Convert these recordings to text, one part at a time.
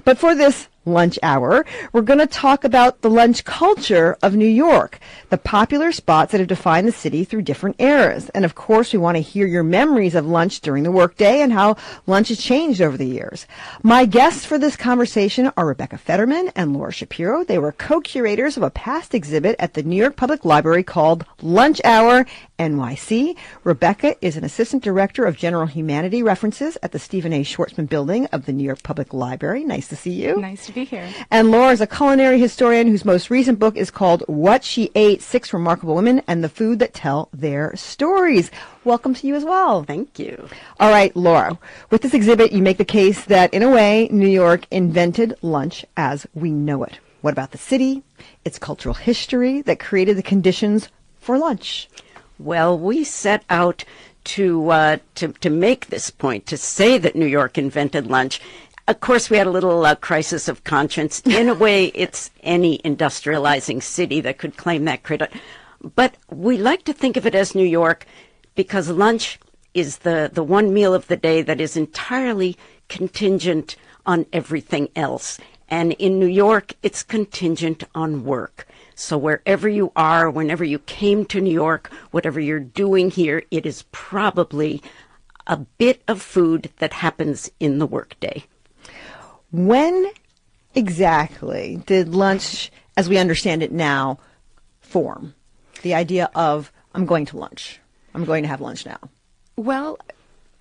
But for this lunch hour, we're going to talk about the lunch culture of New York, the popular spots that have defined the city through different eras. And of course, we want to hear your memories of lunch during the workday and how lunch has changed over the years. My guests for this conversation are Rebecca Fetterman and Laura Shapiro. They were co-curators of a past exhibit at the New York Public Library called Lunch Hour NYC. Rebecca is an assistant director of general humanity references at the Stephen A. Schwartzman Building of the New York Public Library. Nice to see you. Nice to be here. And Laura is a culinary historian whose most recent book is called What She Ate, 6 Remarkable Women and the Food That Tell Their Stories. Welcome to you as well. Thank you. All right, Laura, with this exhibit, you make the case that, in a way, New York invented lunch as we know it. What about the city, its cultural history that created the conditions for lunch? Well, we set out to make this point, to say that New York invented lunch. Of course, we had a little crisis of conscience. In a way, it's any industrializing city that could claim that credit. But we like to think of it as New York because lunch is the one meal of the day that is entirely contingent on everything else. And in New York, it's contingent on work. So wherever you are, whenever you came to New York, whatever you're doing here, it is probably a bit of food that happens in the workday. When exactly did lunch, as we understand it now, form? The idea of, I'm going to lunch. I'm going to have lunch now. Well,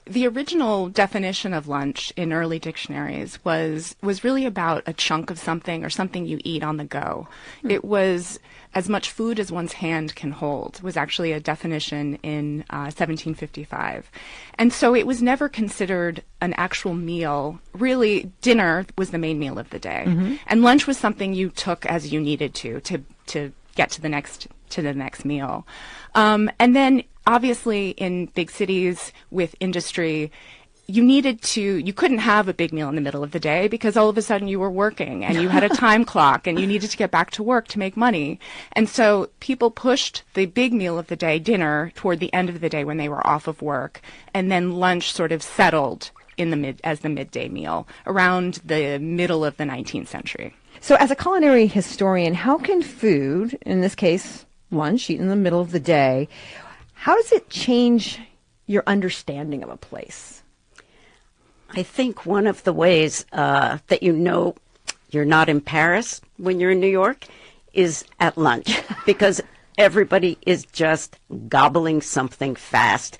the original definition of lunch in early dictionaries was really about a chunk of something or something you eat on the go. It was as much food as one's hand can hold, was actually a definition in 1755. And so it was never considered an actual meal. Really, dinner was the main meal of the day. Mm-hmm. And lunch was something you took as you needed to get to the next meal. And then obviously in big cities with industry, you couldn't have a big meal in the middle of the day because all of a sudden you were working and you had a time clock and you needed to get back to work to make money. And so people pushed the big meal of the day, dinner, toward the end of the day when they were off of work. And then lunch sort of settled as the midday meal around the middle of the 19th century. So as a culinary historian, how can food, in this case lunch, eaten in the middle of the day, how does it change your understanding of a place? I think one of the ways that you know you're not in Paris when you're in New York is at lunch, because everybody is just gobbling something fast.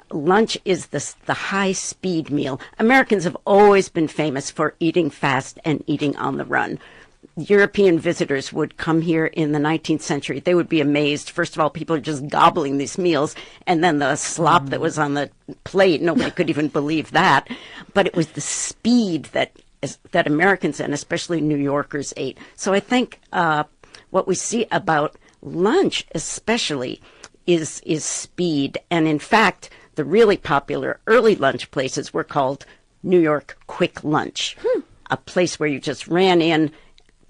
Lunch is the high-speed meal. Americans have always been famous for eating fast and eating on the run. European visitors would come here in the 19th century. They would be amazed. First of all, people are just gobbling these meals, and then the slop that was on the plate, nobody could even believe that. But it was the speed that Americans and especially New Yorkers ate. So I think what we see about lunch especially is speed. And in fact, the really popular early lunch places were called New York Quick Lunch, a place where you just ran in,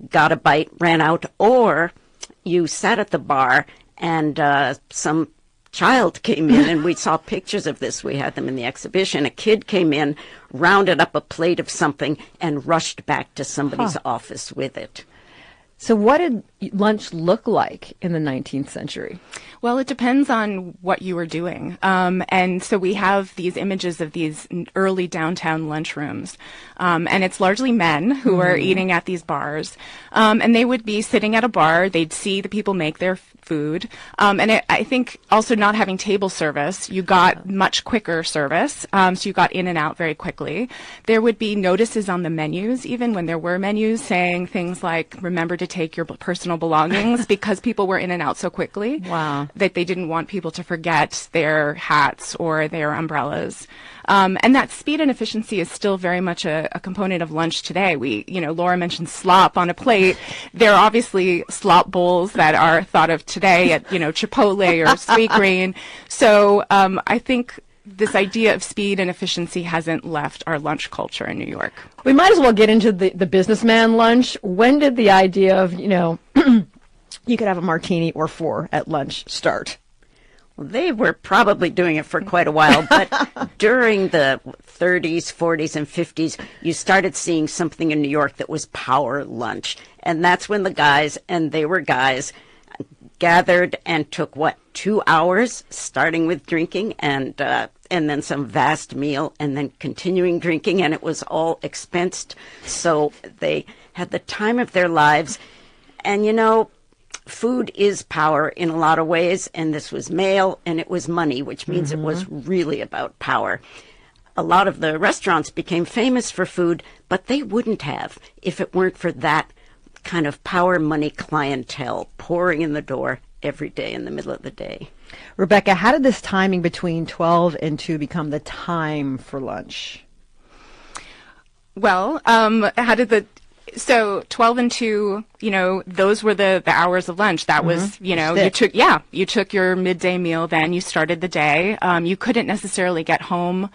got a bite, ran out, or you sat at the bar and some child came in, and we saw pictures of this. We had them in the exhibition. A kid came in, rounded up a plate of something, and rushed back to somebody's office with it. So what did lunch look like in the 19th century? Well, it depends on what you were doing. And so we have these images of these early downtown lunchrooms. And it's largely men who are eating at these bars. And they would be sitting at a bar. They'd see the people make their food. I think also not having table service, you got much quicker service. So you got in and out very quickly. There would be notices on the menus, even when there were menus, saying things like, remember to take your personal belongings, because people were in and out so quickly. Wow. That they didn't want people to forget their hats or their umbrellas. And that speed and efficiency is still very much a component of lunch today. Laura mentioned slop on a plate. There are obviously slop bowls that are thought of today at, Chipotle or Sweetgreen. So I think this idea of speed and efficiency hasn't left our lunch culture in New York. We might as well get into the businessman lunch. When did the idea of, you could have a martini or 4 at lunch start? They were probably doing it for quite a while, but during the 30s, 40s, and 50s, you started seeing something in New York that was power lunch. And that's when the guys, and they were guys, gathered and took, 2 hours, starting with drinking and then some vast meal and then continuing drinking, and it was all expensed. So they had the time of their lives. And, food is power in a lot of ways, and this was male and it was money, which means it was really about power. A lot of the restaurants became famous for food, but they wouldn't have if it weren't for that kind of power money clientele pouring in the door every day in the middle of the day. Rebecca, how did this timing between 12 and 2 become the time for lunch? Well, so 12 and 2, those were the hours of lunch. That was, you took your midday meal, then you started the day. You couldn't necessarily get home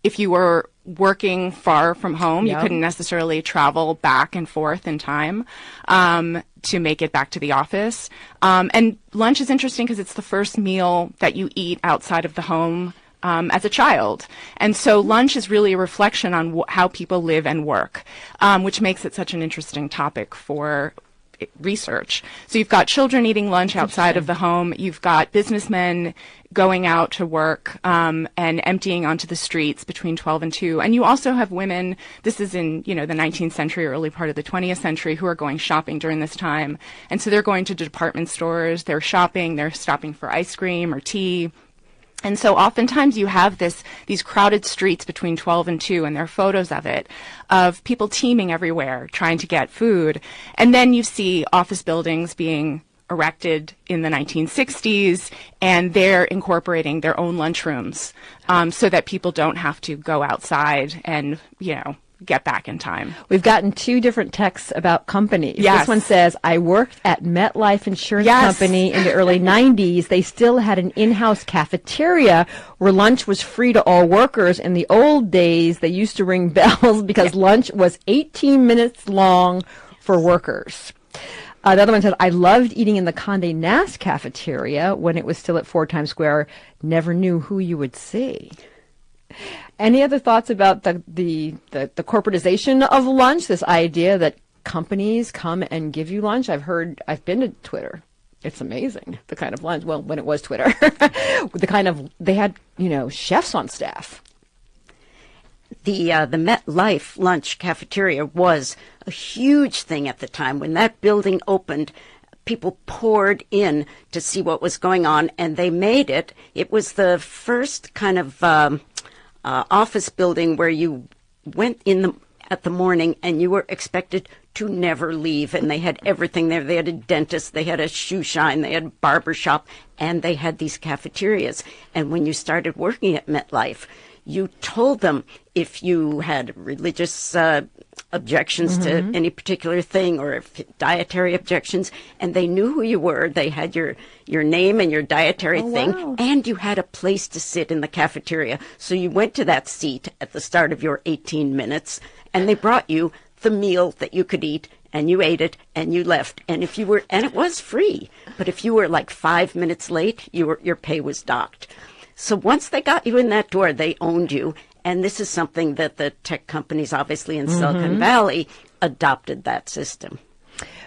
if you were working far from home. You couldn't necessarily travel back and forth in time to make it back to the office. And lunch is interesting because it's the first meal that you eat outside of the home as a child. And so lunch is really a reflection on how people live and work, which makes it such an interesting topic for research. So you've got children eating lunch outside of the home. You've got businessmen going out to work and emptying onto the streets between 12 and 2. And you also have women, this is in, the 19th century, early part of the 20th century, who are going shopping during this time. And so they're going to department stores, they're shopping, they're stopping for ice cream or tea. And so oftentimes you have these crowded streets between 12 and 2, and there are photos of it, of people teeming everywhere trying to get food. And then you see office buildings being erected in the 1960s, and they're incorporating their own lunchrooms so that people don't have to go outside and, get back in time. We've gotten 2 different texts about companies. Yes. This one says, I worked at MetLife Insurance Company in the early 90s. They still had an in-house cafeteria where lunch was free to all workers. In the old days, they used to ring bells because lunch was 18 minutes long for workers. The other one says, I loved eating in the Condé Nast cafeteria when it was still at 4 Times Square. Never knew who you would see. Any other thoughts about the corporatization of lunch, this idea that companies come and give you lunch? I've been to Twitter. It's amazing, the kind of lunch, well, when it was Twitter, they had, chefs on staff. The MetLife lunch cafeteria was a huge thing at the time. When that building opened, people poured in to see what was going on, and they made it. It was the first kind of office building where you went in at the morning and you were expected to never leave. And they had everything there. They had a dentist, they had a shoe shine, they had a barber shop, and they had these cafeterias. And when you started working at MetLife, you told them if you had religious objections to any particular thing or if dietary objections, and they knew who you were. They had your name and your dietary thing, wow. And you had a place to sit in the cafeteria. So you went to that seat at the start of your 18 minutes, and they brought you the meal that you could eat, and you ate it, and you left. And if you were, and it was free, but if you were like 5 minutes late, your pay was docked. So once they got you in that door, they owned you. And this is something that the tech companies, obviously in Silicon Valley, adopted that system.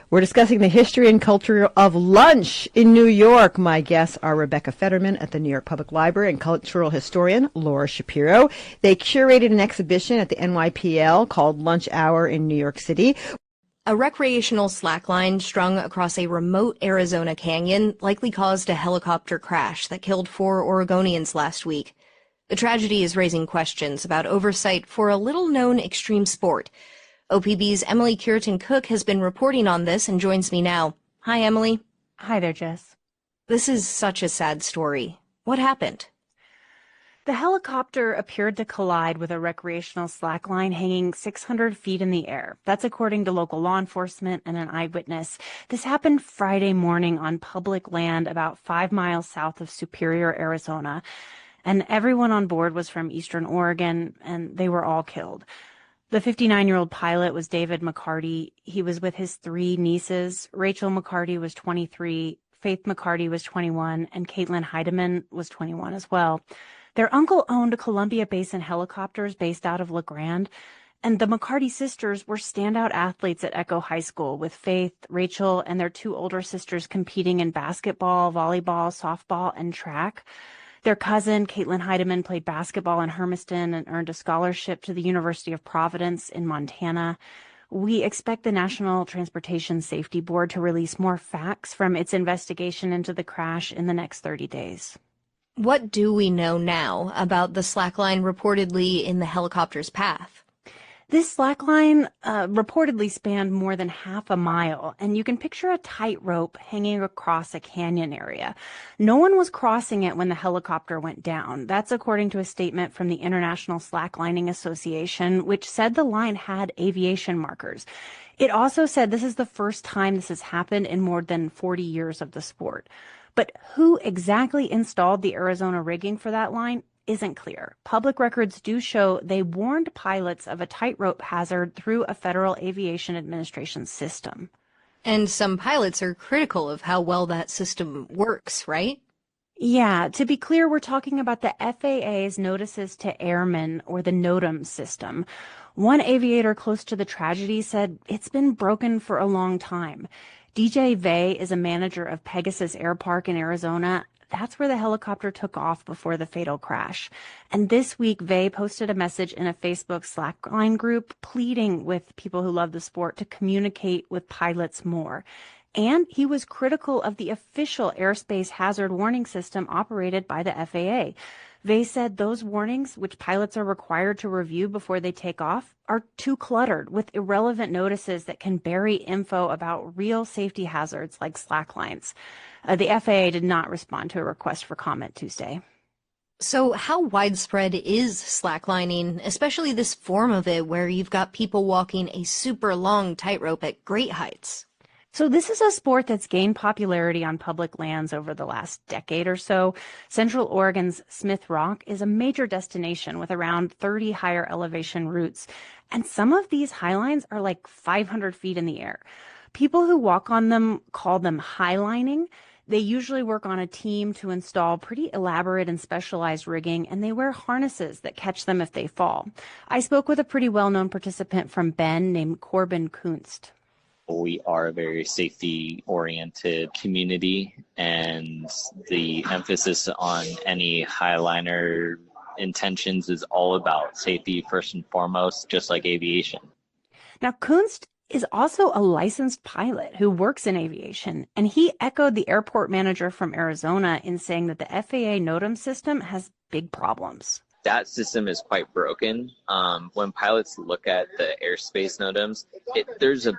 We're discussing the history and culture of lunch in New York. My guests are Rebecca Fetterman at the New York Public Library and cultural historian Laura Shapiro. They curated an exhibition at the NYPL called Lunch Hour in New York City. A recreational slackline strung across a remote Arizona canyon likely caused a helicopter crash that killed 4 Oregonians last week. The tragedy is raising questions about oversight for a little-known extreme sport. OPB's Emily Curitan-Cook has been reporting on this and joins me now. Hi, Emily. Hi there, Jess. This is such a sad story. What happened? The helicopter appeared to collide with a recreational slackline hanging 600 feet in the air. That's according to local law enforcement and an eyewitness. This happened Friday morning on public land about 5 miles south of Superior, Arizona. And everyone on board was from Eastern Oregon, and they were all killed. The 59-year-old pilot was David McCarty. He was with his 3 nieces. Rachel McCarty was 23, Faith McCarty was 21, and Caitlin Heidemann was 21 as well. Their uncle owned Columbia Basin Helicopters based out of La Grande, and the McCarty sisters were standout athletes at Echo High School, with Faith, Rachel, and their two older sisters competing in basketball, volleyball, softball, and track. Their cousin, Caitlin Heidemann, played basketball in Hermiston and earned a scholarship to the University of Providence in Montana. We expect the National Transportation Safety Board to release more facts from its investigation into the crash in the next 30 days. What do we know now about the slackline reportedly in the helicopter's path? This slackline reportedly spanned more than half a mile, and you can picture a tightrope hanging across a canyon area. No one was crossing it when the helicopter went down. That's according to a statement from the International Slacklining Association, which said the line had aviation markers. It also said this is the first time this has happened in more than 40 years of the sport. But who exactly installed the Arizona rigging for that line isn't clear. Public records do show they warned pilots of a tightrope hazard through a Federal Aviation Administration system. And some pilots are critical of how well that system works, right? Yeah, to be clear, we're talking about the FAA's Notices to Airmen, or the NOTAM system. One aviator close to the tragedy said it's been broken for a long time. DJ Vey is a manager of Pegasus Air Park in Arizona. That's where the helicopter took off before the fatal crash. And this week, Vey posted a message in a Facebook Slackline group pleading with people who love the sport to communicate with pilots more. And he was critical of the official airspace hazard warning system operated by the FAA. Vey said those warnings, which pilots are required to review before they take off, are too cluttered with irrelevant notices that can bury info about real safety hazards like slacklines. The FAA did not respond to a request for comment Tuesday. So how widespread is slacklining, especially this form of it where you've got people walking a super long tightrope at great heights? So this is a sport that's gained popularity on public lands over the last decade or so. Central Oregon's Smith Rock is a major destination with around 30 higher elevation routes. And some of these highlines are like 500 feet in the air. People who walk on them call them highlining. They usually work on a team to install pretty elaborate and specialized rigging, and they wear harnesses that catch them if they fall. I spoke with a pretty well-known participant from Bend named Corbin Kunst. We are a very safety-oriented community, and the emphasis on any highliner intentions is all about safety first and foremost, just like aviation. Now, Kunst is also a licensed pilot who works in aviation, and he echoed the airport manager from Arizona in saying that the FAA NOTAM system has big problems. That system is quite broken. When pilots look at the airspace NOTAMs, there's a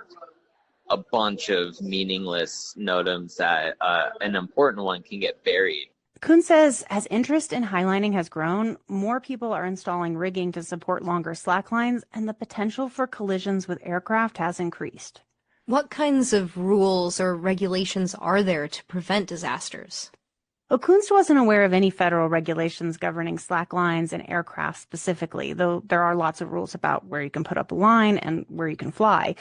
bunch of meaningless NOTAMs that an important one can get buried. Kuhn says as interest in highlining has grown, more people are installing rigging to support longer slacklines, and the potential for collisions with aircraft has increased. What kinds of rules or regulations are there to prevent disasters? Well, Kunst wasn't aware of any federal regulations governing slacklines and aircraft specifically, though there are lots of rules about where you can put up a line and where you can fly.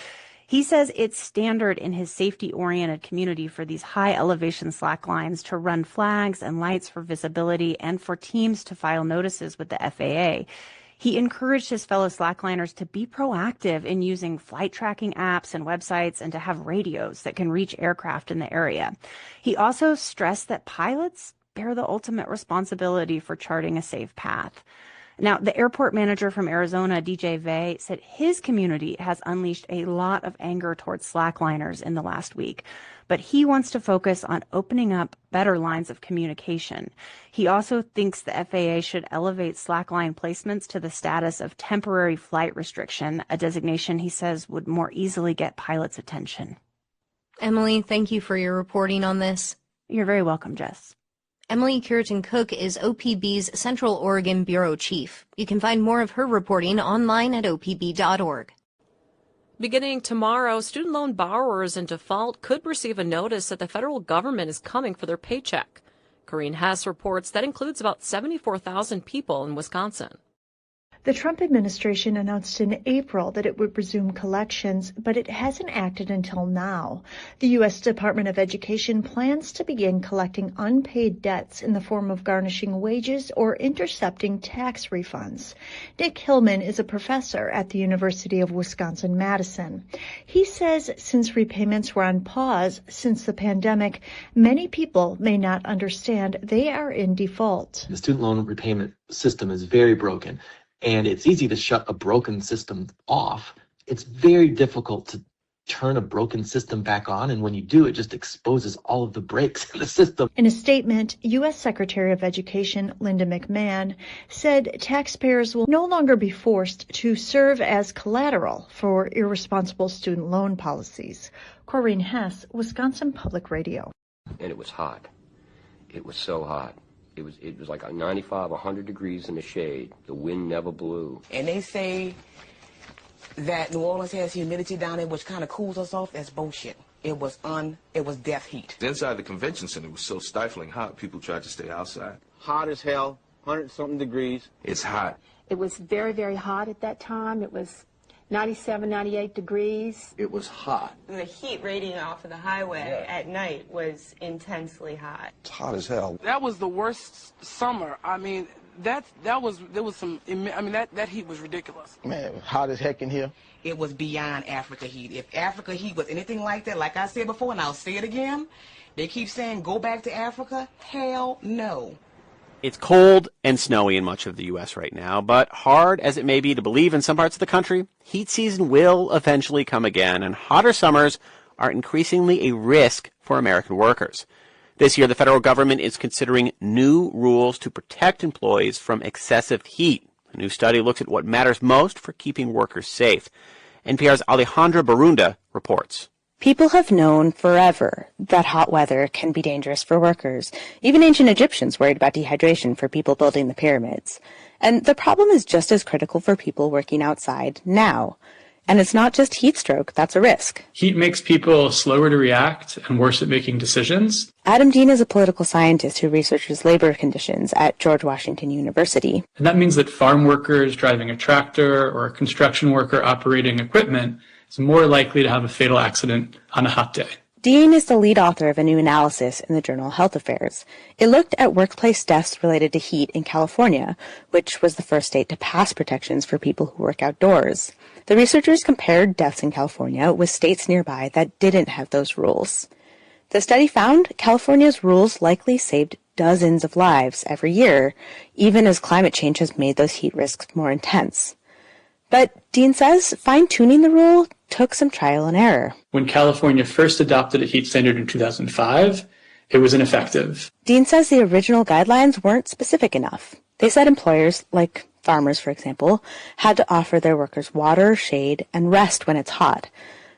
He says it's standard in his safety-oriented community for these high-elevation slacklines to run flags and lights for visibility and for teams to file notices with the FAA. He encouraged his fellow slackliners to be proactive in using flight tracking apps and websites and to have radios that can reach aircraft in the area. He also stressed that pilots bear the ultimate responsibility for charting a safe path. Now, the airport manager from Arizona, DJ Vey, said his community has unleashed a lot of anger towards slackliners in the last week, but he wants to focus on opening up better lines of communication. He also thinks the FAA should elevate slackline placements to the status of temporary flight restriction, a designation he says would more easily get pilots' attention. Emily, thank you for your reporting on this. You're very welcome, Jess. Emily Curitin-Cook is OPB's Central Oregon Bureau Chief. You can find more of her reporting online at opb.org. Beginning tomorrow, student loan borrowers in default could receive a notice that the federal government is coming for their paycheck. Corrine Hess reports that includes about 74,000 people in Wisconsin. The Trump administration announced in April that it would resume collections, but it hasn't acted until now. The U.S. Department of Education plans to begin collecting unpaid debts in the form of garnishing wages or intercepting tax refunds. Nick Hillman is a professor at the University of Wisconsin-Madison. He says since repayments were on pause since the pandemic, many people may not understand they are in default. The student loan repayment system is very broken. And it's easy to shut a broken system off. It's very difficult to turn a broken system back on, and when you do, it just exposes all of the breaks in the system. In a statement, U.S. Secretary of Education Linda McMahon said taxpayers will no longer be forced to serve as collateral for irresponsible student loan policies. Corrine Hess, Wisconsin Public Radio. And it was hot. It was so hot. It was like 95, 100 degrees in the shade. The wind never blew. And they say that New Orleans has humidity down there, which kind of cools us off. That's bullshit. It was death heat. Inside the convention center was so stifling hot, people tried to stay outside. Hot as hell, 100-something degrees. It's hot. It was very, very hot at that time. It was 97, 98 degrees. It was hot. The heat radiating off of the highway at night was intensely hot. It's hot as hell. That was the worst summer. I mean, that heat was ridiculous. Man, hot as heck in here. It was beyond Africa heat. If Africa heat was anything like that, like I said before, and I'll say it again, they keep saying go back to Africa. Hell no. It's cold and snowy in much of the U.S. right now, but hard as it may be to believe in some parts of the country, heat season will eventually come again, and hotter summers are increasingly a risk for American workers. This year, the federal government is considering new rules to protect employees from excessive heat. A new study looks at what matters most for keeping workers safe. NPR's Alejandra Barunda reports. People have known forever that hot weather can be dangerous for workers. Even ancient Egyptians worried about dehydration for people building the pyramids. And the problem is just as critical for people working outside now. And it's not just heat stroke that's a risk. Heat makes people slower to react and worse at making decisions. Adam Dean is a political scientist who researches labor conditions at George Washington University. And that means that farm workers driving a tractor or a construction worker operating equipment is more likely to have a fatal accident on a hot day. Dean is the lead author of a new analysis in the journal Health Affairs. It looked at workplace deaths related to heat in California, which was the first state to pass protections for people who work outdoors. The researchers compared deaths in California with states nearby that didn't have those rules. The study found California's rules likely saved dozens of lives every year, even as climate change has made those heat risks more intense. But Dean says fine-tuning the rule took some trial and error. When California first adopted a heat standard in 2005, it was ineffective. Dean says the original guidelines weren't specific enough. They said employers, like farmers, for example, had to offer their workers water, shade, and rest when it's hot.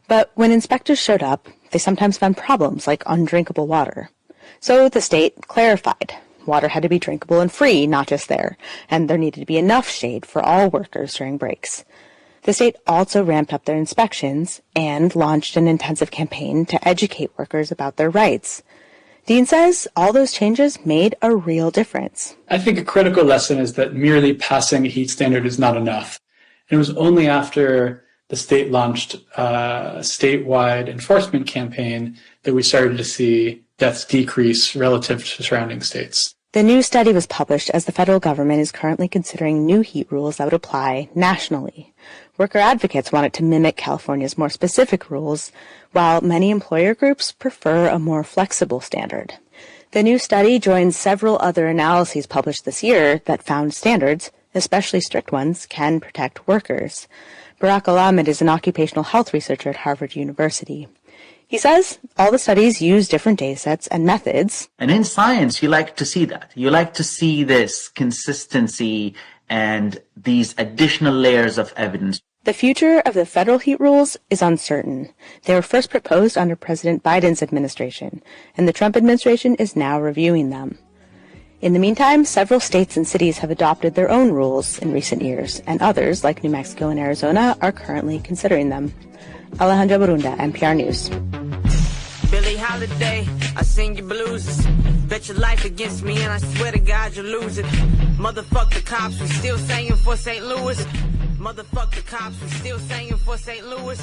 But when inspectors showed up, they sometimes found problems like undrinkable water. So the state clarified. Water had to be drinkable and free, not just there, and there needed to be enough shade for all workers during breaks. The state also ramped up their inspections and launched an intensive campaign to educate workers about their rights. Dean says all those changes made a real difference. I think a critical lesson is that merely passing a heat standard is not enough. And it was only after the state launched a statewide enforcement campaign that we started to see deaths decrease relative to surrounding states. The new study was published as the federal government is currently considering new heat rules that would apply nationally. Worker advocates want it to mimic California's more specific rules, while many employer groups prefer a more flexible standard. The new study joins several other analyses published this year that found standards, especially strict ones, can protect workers. Barak Al-Ahmed is an occupational health researcher at Harvard University. He says all the studies use different data sets and methods. And in science, you like to see that. You like to see this consistency and these additional layers of evidence. The future of the federal heat rules is uncertain. They were first proposed under President Biden's administration, and the Trump administration is now reviewing them. In the meantime, several states and cities have adopted their own rules in recent years, and others, like New Mexico and Arizona, are currently considering them. Alejandra Barunda, NPR News. Billie holiday. I sing your blues. Bet your life against me and I swear to God you'll lose it. Motherfuck the cops, we still singing for St. Louis. Motherfuck the cops, we still singing for St. Louis.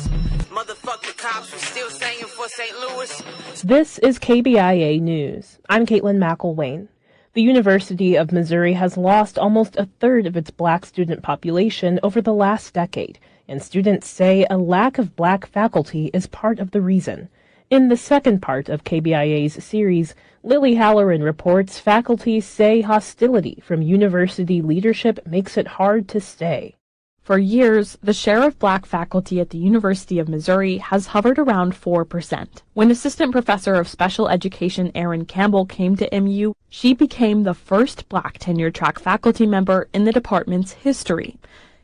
Motherfuck the cops, we still singing for St. Louis. This is KBIA News. I'm Caitlin McElwain. The University of Missouri has lost almost a third of its black student population over the last decade, and students say a lack of black faculty is part of the reason. In the second part of KBIA's series, Lily Halloran reports faculty say hostility from university leadership makes it hard to stay. For years, the share of black faculty at the University of Missouri has hovered around 4%. When Assistant Professor of Special Education Erin Campbell came to MU, she became the first black tenure-track faculty member in the department's history.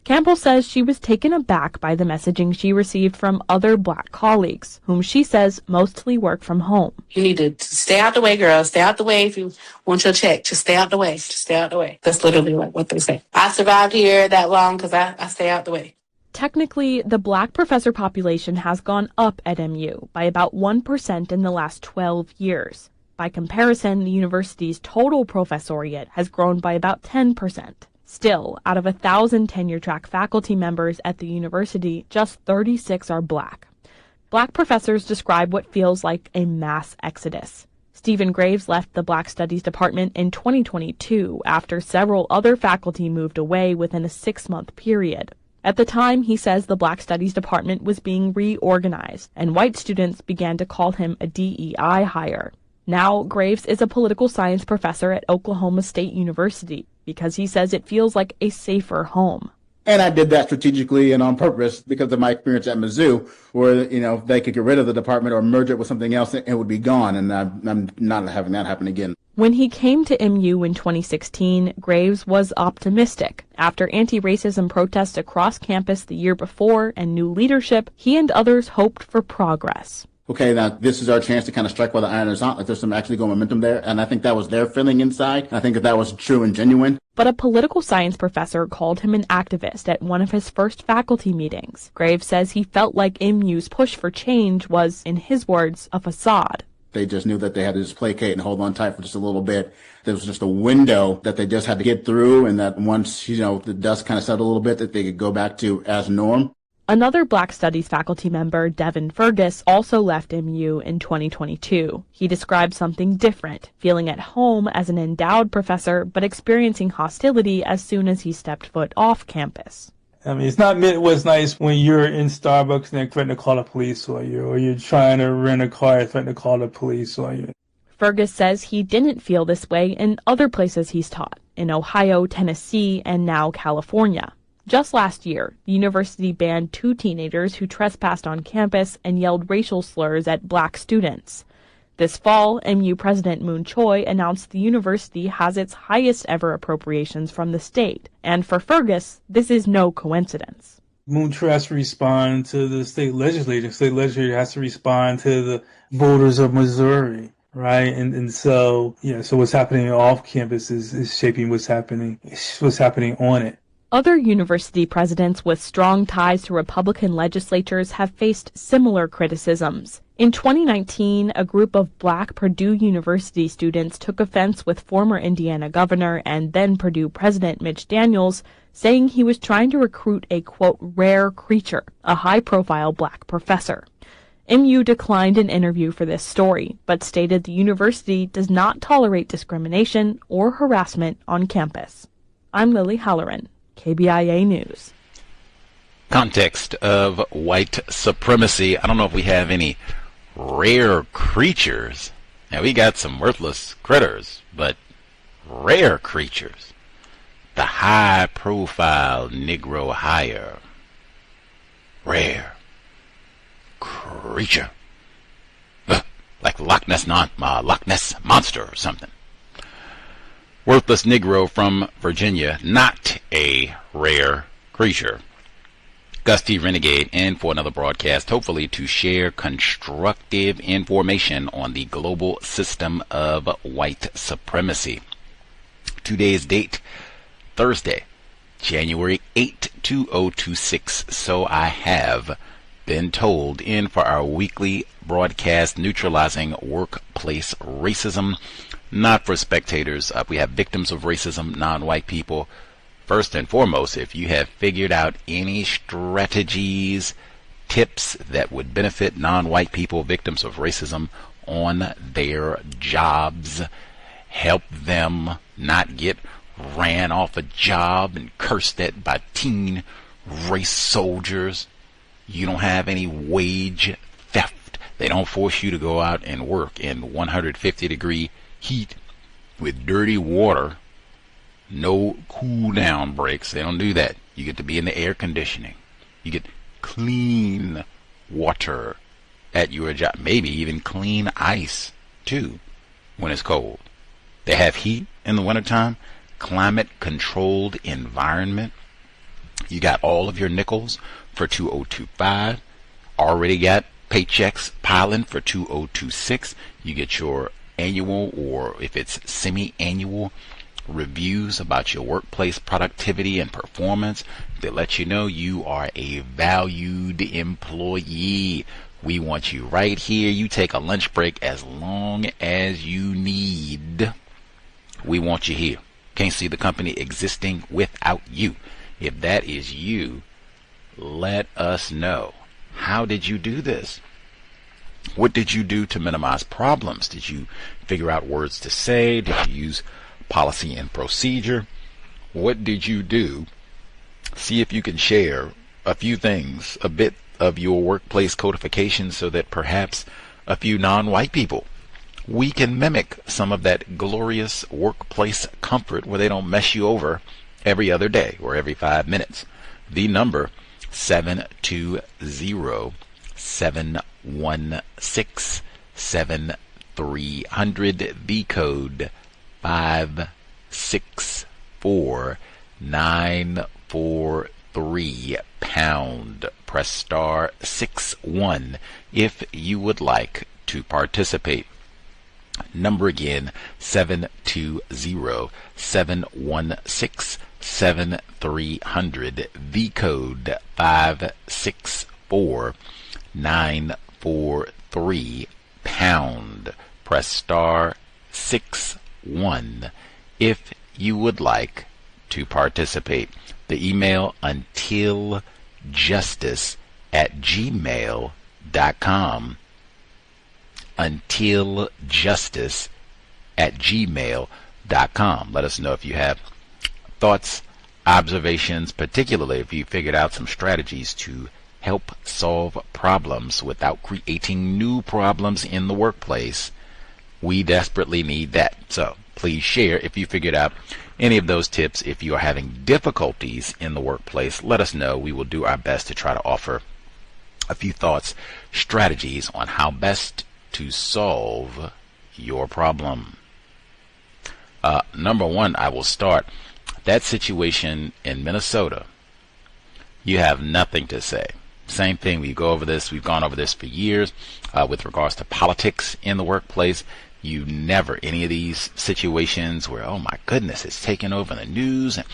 Campbell says she was taken aback by the messaging she received from other black colleagues, whom she says mostly work from home. You need to stay out the way, girls. Stay out the way if you want your check. Just stay out the way. Just stay out the way. That's literally what they say. I survived here that long because I stay out the way. Technically, the black professor population has gone up at MU by about 1% in the last 12 years. By comparison, the university's total professoriate has grown by about 10%. Still, out of 1,000 tenure-track faculty members at the university, just 36 are black. Black professors describe what feels like a mass exodus. Stephen Graves left the Black Studies Department in 2022 after several other faculty moved away within a 6-month period. At the time, he says the Black Studies Department was being reorganized, and white students began to call him a DEI hire. Now, Graves is a political science professor at Oklahoma State University because he says it feels like a safer home. And I did that strategically and on purpose because of my experience at Mizzou, where, they could get rid of the department or merge it with something else and it would be gone. And I'm not having that happen again. When he came to MU in 2016, Graves was optimistic. After anti-racism protests across campus the year before and new leadership, he and others hoped for progress. Okay, now this is our chance to kind of strike while the iron is hot. Like there's some actually good momentum there. And I think that was their feeling inside. I think that was true and genuine. But a political science professor called him an activist at one of his first faculty meetings. Graves says he felt like MU's push for change was, in his words, a facade. They just knew that they had to just placate and hold on tight for just a little bit. There was just a window that they just had to get through, and that once, the dust kind of settled a little bit, that they could go back to as norm. Another Black Studies faculty member, Devin Fergus, also left MU in 2022. He described something different, feeling at home as an endowed professor, but experiencing hostility as soon as he stepped foot off campus. I mean, it's not what's nice when you're in Starbucks and they're threatening to call the police on you, or you're trying to rent a car and threatening to call the police on you. Fergus says he didn't feel this way in other places he's taught, in Ohio, Tennessee, and now California. Just last year, the university banned 2 teenagers who trespassed on campus and yelled racial slurs at black students. This fall, MU President Moon Choi announced the university has its highest ever appropriations from the state. And for Fergus, this is no coincidence. Moon Choi has to respond to the state legislature. The state legislature has to respond to the voters of Missouri, right? And so what's happening off campus is shaping what's happening on it. Other university presidents with strong ties to Republican legislatures have faced similar criticisms. In 2019, a group of black Purdue University students took offense with former Indiana governor and then Purdue president Mitch Daniels, saying he was trying to recruit a, quote, rare creature, a high-profile black professor. MU declined an interview for this story, but stated the university does not tolerate discrimination or harassment on campus. I'm Lily Halloran, KBIA News. Context of White Supremacy. I don't know if we have any rare creatures. Now, we got some worthless critters, but rare creatures. The high-profile Negro hire. Rare creature. Like Loch Ness Monster or something. Worthless Negro from Virginia, not a rare creature. Gus T. Renegade in for another broadcast, hopefully to share constructive information on the global system of white supremacy. Today's date, Thursday, January 8, 2026. So I have been told in for our weekly broadcast, Neutralizing Workplace Racism. Not for spectators. We have victims of racism, non-white people. First and foremost, if you have figured out any strategies, tips that would benefit non-white people, victims of racism, on their jobs, help them not get ran off a job and cursed at by teen race soldiers. You don't have any wage theft. They don't force you to go out and work in 150-degree heat with dirty water, no cool down breaks. They don't do that. You get to be in the air conditioning. You get clean water at your job, maybe even clean ice too when it's cold. They have heat in the wintertime, climate controlled environment. You got all of your nickels for 2025. Already got paychecks piling for 2026. You get your annual, or if it's semi-annual, reviews about your workplace productivity and performance. They let you know you are a valued employee. We want you right here. You take a lunch break as long as you need. We want you here. Can't see the company existing without you. If that is you, let us know. How did you do this? What did you do to minimize problems? Did you figure out words to say? Did you use policy and procedure? What did you do? See if you can share a few things, a bit of your workplace codification, so that perhaps a few non-white people, we can mimic some of that glorious workplace comfort where they don't mess you over every other day or every 5 minutes. The number 720-716-7300. The code 564943 pound. Press star 61 if you would like to participate. Number again, 720-716-7300. The code 564943 pound. Press star 61 if you would like to participate. The email untiljustice@gmail.com. untiljustice@gmail.com. Let us know if you have thoughts, observations, particularly if you figured out some strategies to help solve problems without creating new problems in the workplace. We desperately need that. So please share if you figured out any of those tips. If you are having difficulties in the workplace, let us know. We will do our best to try to offer a few thoughts, strategies on how best to solve your problem. Number one, I will start. That situation in Minnesota, you have nothing to say. Same thing, we go over this, we've gone over this for years with regards to politics in the workplace. You never, any of these situations where, oh my goodness, it's taken over the news and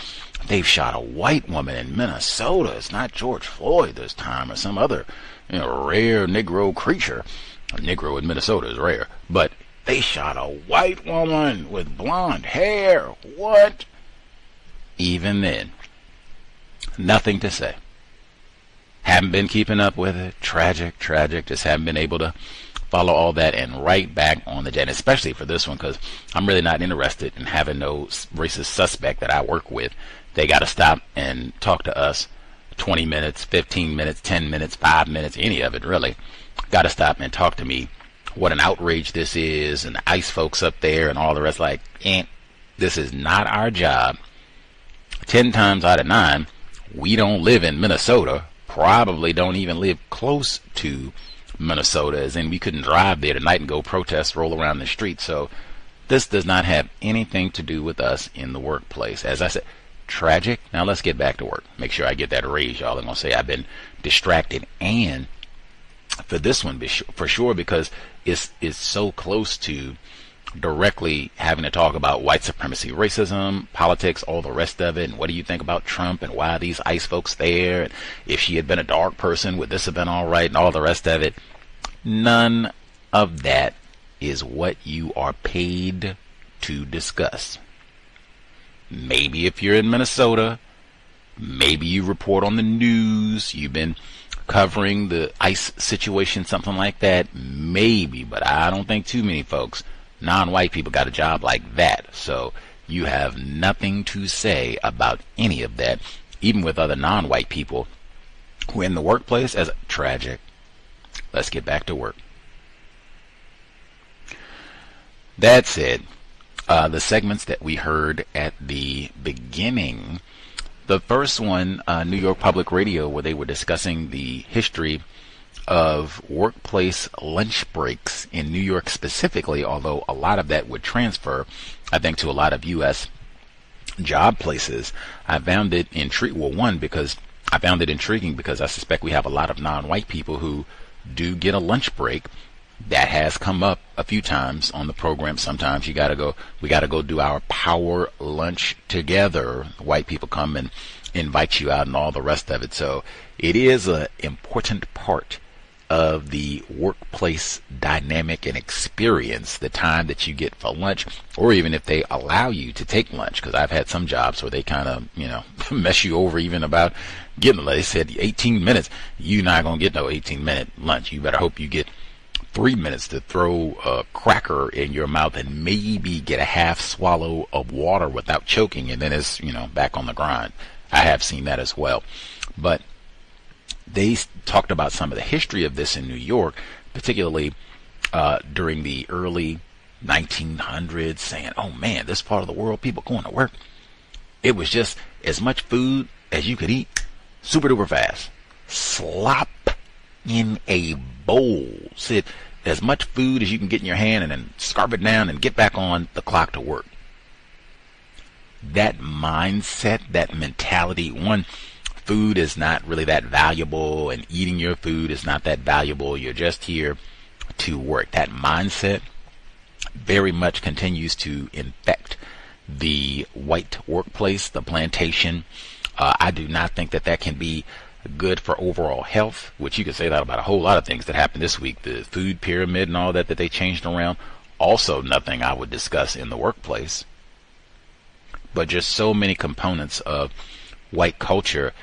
they've shot a white woman in Minnesota. It's not George Floyd this time or some other rare Negro creature. A Negro in Minnesota is rare, but they shot a white woman with blonde hair. What? Even then, nothing to say. Haven't been keeping up with it. Tragic. Just haven't been able to follow all that and right back on the jet, especially for this one, because I'm really not interested in having no racist suspect that I work with. They got to stop and talk to us 20 minutes, 15 minutes, 10 minutes, 5 minutes, any of it really. Got to stop and talk to me what an outrage this is, and the ICE folks up there and all the rest. Like, this is not our job. 10 times out of 9, we don't live in Minnesota, probably don't even live close to Minnesota, as in we couldn't drive there tonight and go protest, roll around the street. So this does not have anything to do with us in the workplace. As I said, tragic. Now let's get back to work. Make sure I get that raise, y'all. I'm going to say I've been distracted. And for this one, for sure, because it's so close to directly having to talk about white supremacy, racism, politics, all the rest of it, and what do you think about Trump, and why are these ICE folks there, and if she had been a dark person, would this have been all right, and all the rest of it. None of that is what you are paid to discuss. Maybe if you're in Minnesota, maybe you report on the news, you've been covering the ICE situation, something like that, maybe, but I don't think too many folks, non-white people, got a job like that. So you have nothing to say about any of that, even with other non-white people who are in the workplace. As tragic. Let's get back to work. That said, the segments that we heard at the beginning, the first one, New York Public Radio, where they were discussing the history of workplace lunch breaks in New York specifically, although a lot of that would transfer, I think, to a lot of U.S. job places. I found it intriguing, because I suspect we have a lot of non-white people who do get a lunch break. That has come up a few times on the program. Sometimes we gotta go do our power lunch together. White people come and invite you out and all the rest of it. So it is an important part of the workplace dynamic and experience, the time that you get for lunch, or even if they allow you to take lunch, because I've had some jobs where they kind of, mess you over even about getting, they said 18 minutes. You're not going to get no 18-minute lunch. You better hope you get 3 minutes to throw a cracker in your mouth and maybe get a half swallow of water without choking, and then it's, back on the grind. I have seen that as well. But they talked about some of the history of this in New York, particularly during the early 1900s, saying, oh man, this part of the world, people going to work, it was just as much food as you could eat, super duper fast. Slop in a bowl. Said as much food as you can get in your hand and then scarf it down and get back on the clock to work. That mindset, that mentality, food is not really that valuable, and eating your food is not that valuable. You're just here to work. That mindset very much continues to infect the white workplace, the plantation. I do not think that can be good for overall health, which you can say that about a whole lot of things that happened this week. The food pyramid and all that they changed around, also nothing I would discuss in the workplace. But just so many components of white culture,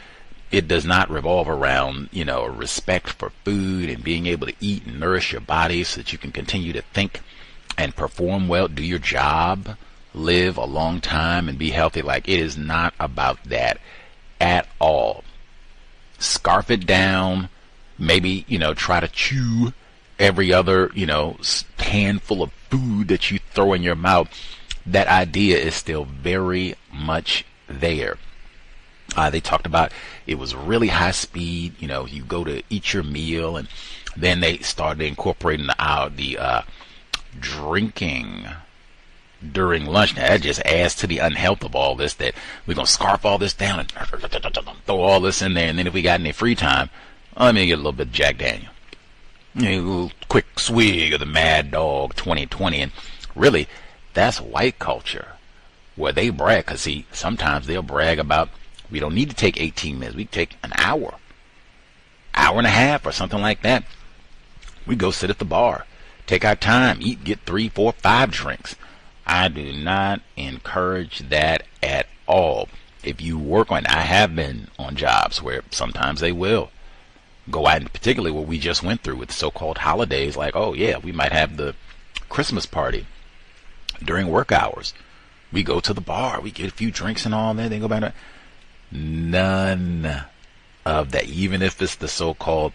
it does not revolve around, respect for food and being able to eat and nourish your body so that you can continue to think and perform well, do your job, live a long time and be healthy. Like, it is not about that at all. Scarf it down, maybe, try to chew every other, handful of food that you throw in your mouth. That idea is still very much there. They talked about it was really high speed. You go to eat your meal, and then they started incorporating the drinking during lunch. Now that just adds to the unhealth of all this, that we're going to scarf all this down and throw all this in there, and then if we got any free time, let me get a little bit of Jack Daniel. A little quick swig of the Mad Dog 2020. And really, that's white culture, where they brag, because sometimes they'll brag about, we don't need to take 18 minutes, we take an hour and a half or something like that. We go sit at the bar, take our time, eat, get 3, 4, 5 drinks. I do not encourage that at all. If you work on, I have been on jobs where sometimes they will go out, and particularly what we just went through with the so-called holidays, like, oh yeah, we might have the Christmas party during work hours. We go to the bar, we get a few drinks and all that, then go back to none of that. Even if it's the so-called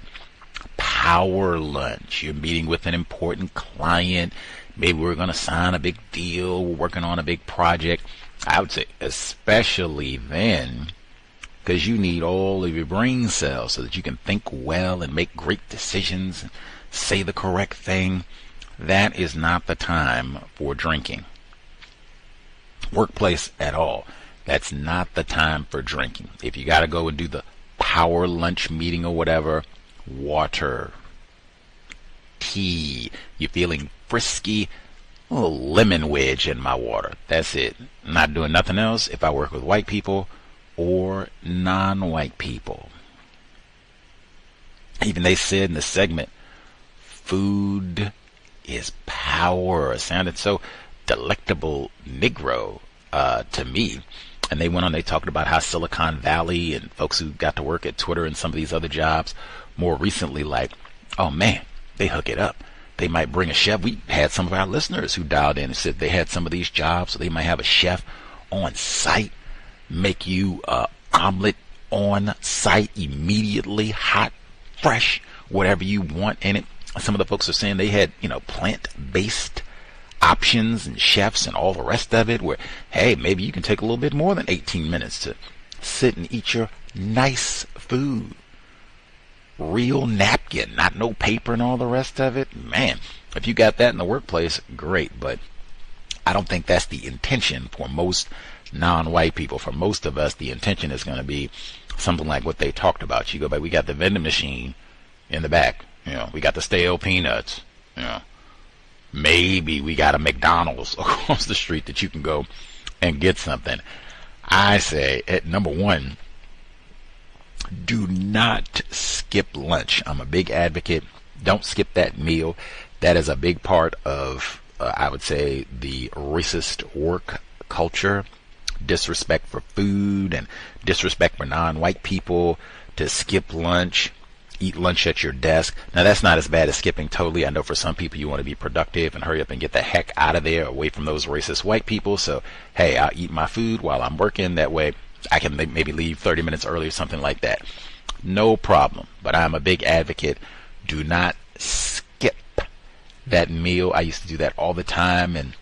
power lunch, you're meeting with an important client, maybe we're going to sign a big deal, we're working on a big project, I would say especially then, because you need all of your brain cells so that you can think well and make great decisions and say the correct thing. That is not the time for drinking. Workplace at all. That's not the time for drinking. If you got to go and do the power lunch meeting or whatever, water, tea, you're feeling frisky, a little lemon wedge in my water. That's it. I'm not doing nothing else if I work with white people or non-white people. Even they said in the segment, food is power. It sounded so delectable Negro to me. And they went on, they talked about how Silicon Valley and folks who got to work at Twitter and some of these other jobs more recently, like, oh man, they hook it up. They might bring a chef. We had some of our listeners who dialed in and said they had some of these jobs, so they might have a chef on site, make you omelet on site immediately, hot, fresh, whatever you want in it. Some of the folks are saying they had, plant-based options and chefs and all the rest of it, where, hey, maybe you can take a little bit more than 18 minutes to sit and eat your nice food. Real napkin, not no paper and all the rest of it. Man, if you got that in the workplace, great. But I don't think that's the intention for most non-white people. For most of us, the intention is going to be something like what they talked about. You go back, we got the vending machine in the back. We got the stale peanuts. Maybe we got a McDonald's across the street that you can go and get something. I say, at number one, do not skip lunch. I'm a big advocate. Don't skip that meal. That is a big part of, I would say, the racist work culture. Disrespect for food and disrespect for non-white people, to skip lunch, eat lunch at your desk. Now, that's not as bad as skipping totally. I know for some people you want to be productive and hurry up and get the heck out of there, away from those racist white people. So, hey, I'll eat my food while I'm working. That way I can maybe leave 30 minutes early or something like that. No problem. But I'm a big advocate. Do not skip that meal. I used to do that all the time, and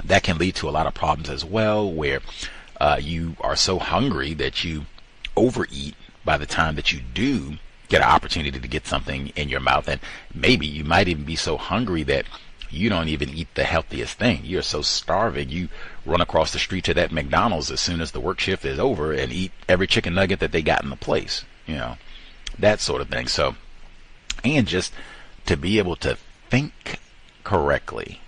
that can lead to a lot of problems as well, where you are so hungry that you overeat by the time that you do get an opportunity to get something in your mouth. And maybe you might even be so hungry that you don't even eat the healthiest thing. You're so starving, you run across the street to that McDonald's as soon as the work shift is over and eat every chicken nugget that they got in the place. That sort of thing. So, and just to be able to think correctly.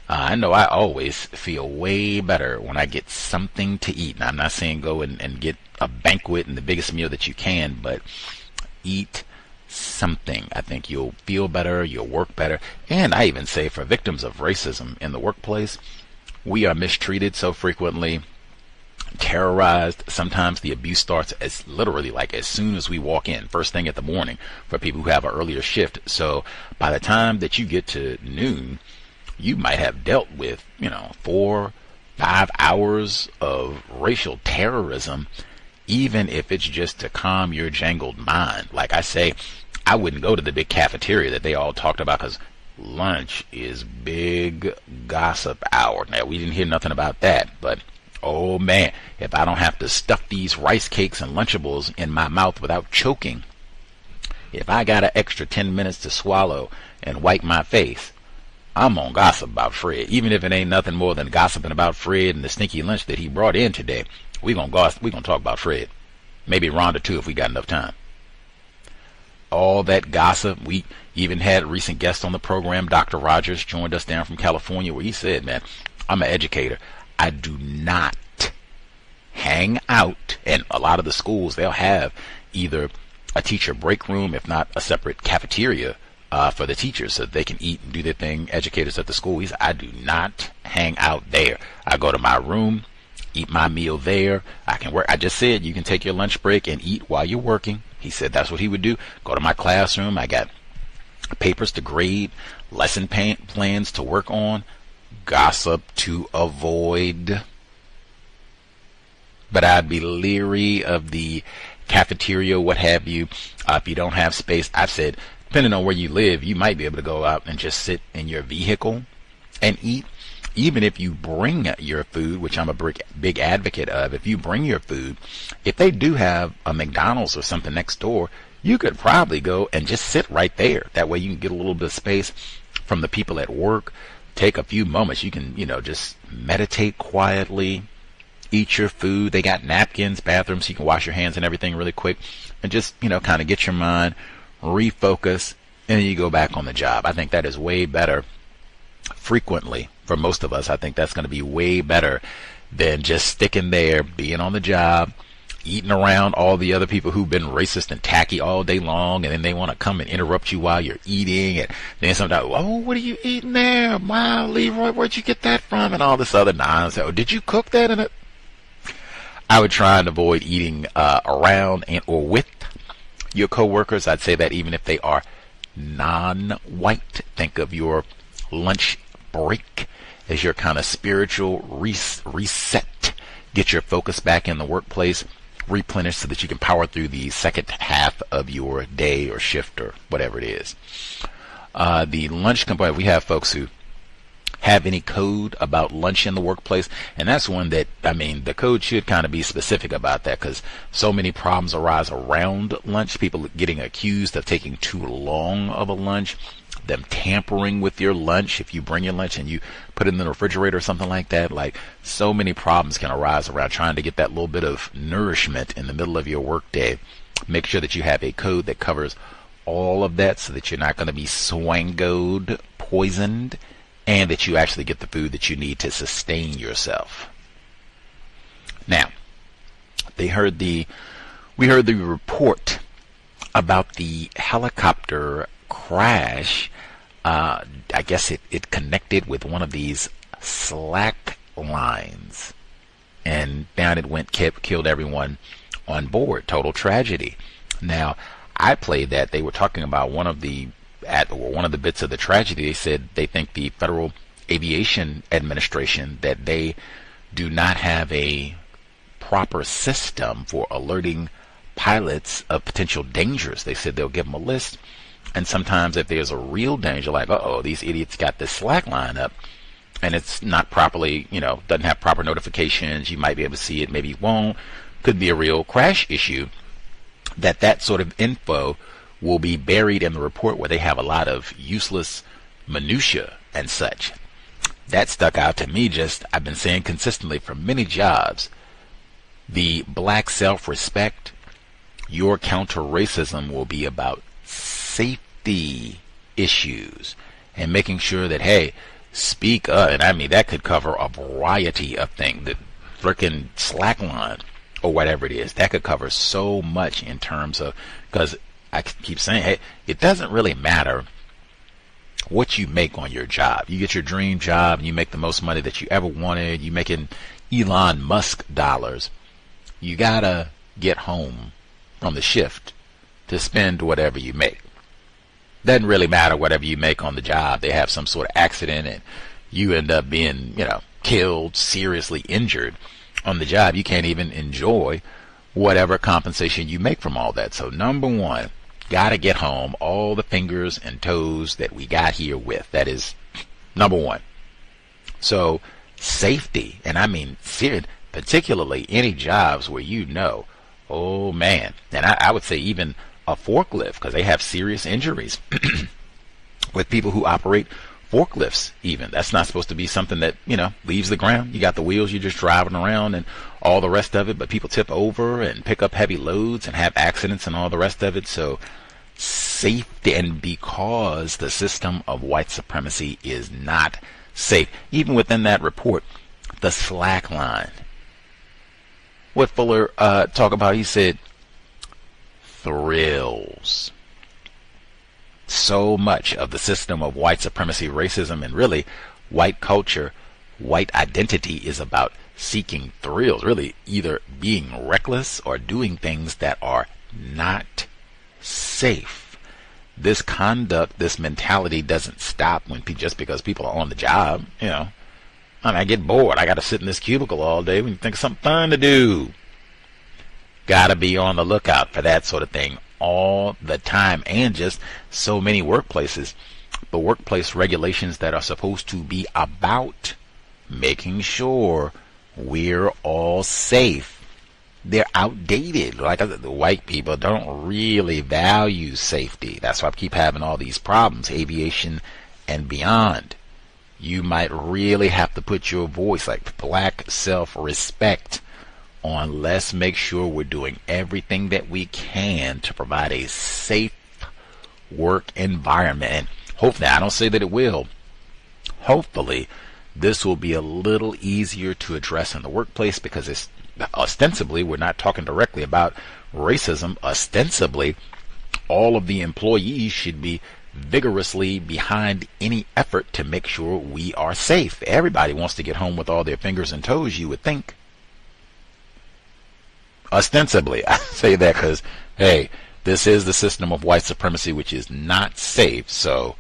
I know I always feel way better when I get something to eat. Now, I'm not saying go and get a banquet and the biggest meal that you can, but eat something. I think you'll feel better, you'll work better. And I even say for victims of racism in the workplace, we are mistreated so frequently, terrorized. Sometimes the abuse starts as literally like as soon as we walk in, first thing at the morning, for people who have an earlier shift. So by the time that you get to noon, you might have dealt with 4-5 hours of racial terrorism, even if it's just to calm your jangled mind. Like I say, I wouldn't go to the big cafeteria that they all talked about, because lunch is big gossip hour. Now, we didn't hear nothing about that, but oh man, if I don't have to stuff these rice cakes and Lunchables in my mouth without choking, if I got an extra 10 minutes to swallow and wipe my face, I'm on gossip about Fred. Even if it ain't nothing more than gossiping about Fred and the stinky lunch that he brought in today, we gonna talk about Fred. Maybe Rhonda too if we got enough time. All that gossip. We even had a recent guest on the program, Dr. Rogers, joined us down from California, where he said, man, I'm an educator. I do not hang out. And a lot of the schools, they'll have either a teacher break room, if not a separate cafeteria for the teachers, so they can eat and do their thing. Educators at the school, he said, I do not hang out there. I go to my room, eat my meal there. I can work. I just said you can take your lunch break and eat while you're working. He said that's what he would do. Go to my classroom. I got papers to grade, lesson plans to work on, gossip to avoid. But I'd be leery of the cafeteria, what have you. If you don't have space, I've said, depending on where you live, you might be able to go out and just sit in your vehicle and eat. Even if you bring your food, which I'm a big advocate of, if you bring your food, if they do have a McDonald's or something next door, you could probably go and just sit right there. That way you can get a little bit of space from the people at work. Take a few moments. You can, just meditate quietly, eat your food. They got napkins, bathrooms, so you can wash your hands and everything really quick, and just, kind of get your mind, refocus, and then you go back on the job. I think that is way better frequently for most of us, I think that's going to be way better than just sticking there, being on the job, eating around all the other people who've been racist and tacky all day long, and then they want to come and interrupt you while you're eating, and then sometimes, oh, what are you eating there? Wow, Leroy, where'd you get that from? And all this other nonsense. Oh, did you cook that in it? I would try and avoid eating around and or with your coworkers. I'd say that even if they are non-white, think of your lunch break as your kind of spiritual reset. Get your focus back in the workplace, replenish so that you can power through the second half of your day or shift or whatever it is. The lunch component, we have folks who have any code about lunch in the workplace, and that's one that, I mean, the code should kind of be specific about that, because so many problems arise around lunch, people getting accused of taking too long of a lunch, them tampering with your lunch if you bring your lunch and you put it in the refrigerator or something like that. Like, so many problems can arise around trying to get that little bit of nourishment in the middle of your workday. Make sure that you have a code that covers all of that so that you're not going to be swangoed, poisoned, and that you actually get the food that you need to sustain yourself. Now, we heard the report about the helicopter crash. I guess it connected with one of these slack lines, and down it went, killed everyone on board. Total tragedy. Now, I played that. They were talking about one of the bits of the tragedy. They said they think the Federal Aviation Administration, that they do not have a proper system for alerting pilots of potential dangers. They said they'll give them a list, and sometimes if there's a real danger, like, uh-oh, these idiots got this slack line up, and it's not properly, doesn't have proper notifications, you might be able to see it, maybe you won't, could be a real crash issue, that sort of info will be buried in the report where they have a lot of useless minutia and such. That stuck out to me. I've been saying consistently for many jobs, the black self-respect, your counter-racism will be about safety issues and making sure that, hey, speak up. And I mean, that could cover a variety of things. The frickin' slackline or whatever it is, that could cover so much in terms of, because I keep saying, hey, it doesn't really matter what you make on your job. You get your dream job and you make the most money that you ever wanted. You're making Elon Musk dollars. You gotta get home from the shift to spend whatever you make. Doesn't really matter whatever you make on the job. They have some sort of accident and you end up being, killed, seriously injured on the job. You can't even enjoy whatever compensation you make from all that. So number one, gotta get home, all the fingers and toes that we got here with. That is number one. So safety, and I mean particularly any jobs where oh man, and I would say even a forklift, because they have serious injuries with people who operate forklifts even. That's not supposed to be something that, leaves the ground. You got the wheels, you're just driving around and all the rest of it, but people tip over and pick up heavy loads and have accidents and all the rest of it. So safety, and because the system of white supremacy is not safe, even within that report, the slack line. What Fuller talk about, he said, thrills. So much of the system of white supremacy, racism, and really white culture, white identity is about seeking thrills, really either being reckless or doing things that are not safe. This conduct, this mentality doesn't stop just because people are on the job. I get bored. I got to sit in this cubicle all day when you think of something fun to do. Got to be on the lookout for that sort of thing all the time. And just so many workplaces, the workplace regulations that are supposed to be about making sure we're all safe, they're outdated. Like I said, the white people don't really value safety. That's why I keep having all these problems, aviation and beyond. You might really have to put your voice, like black self-respect, on. Let's make sure we're doing everything that we can to provide a safe work environment. And hopefully, I don't say that it will, hopefully this will be a little easier to address in the workplace because it's ostensibly, we're not talking directly about racism. Ostensibly, all of the employees should be vigorously behind any effort to make sure we are safe. Everybody wants to get home with all their fingers and toes, you would think. Ostensibly, I say that because, hey, this is the system of white supremacy, which is not safe, so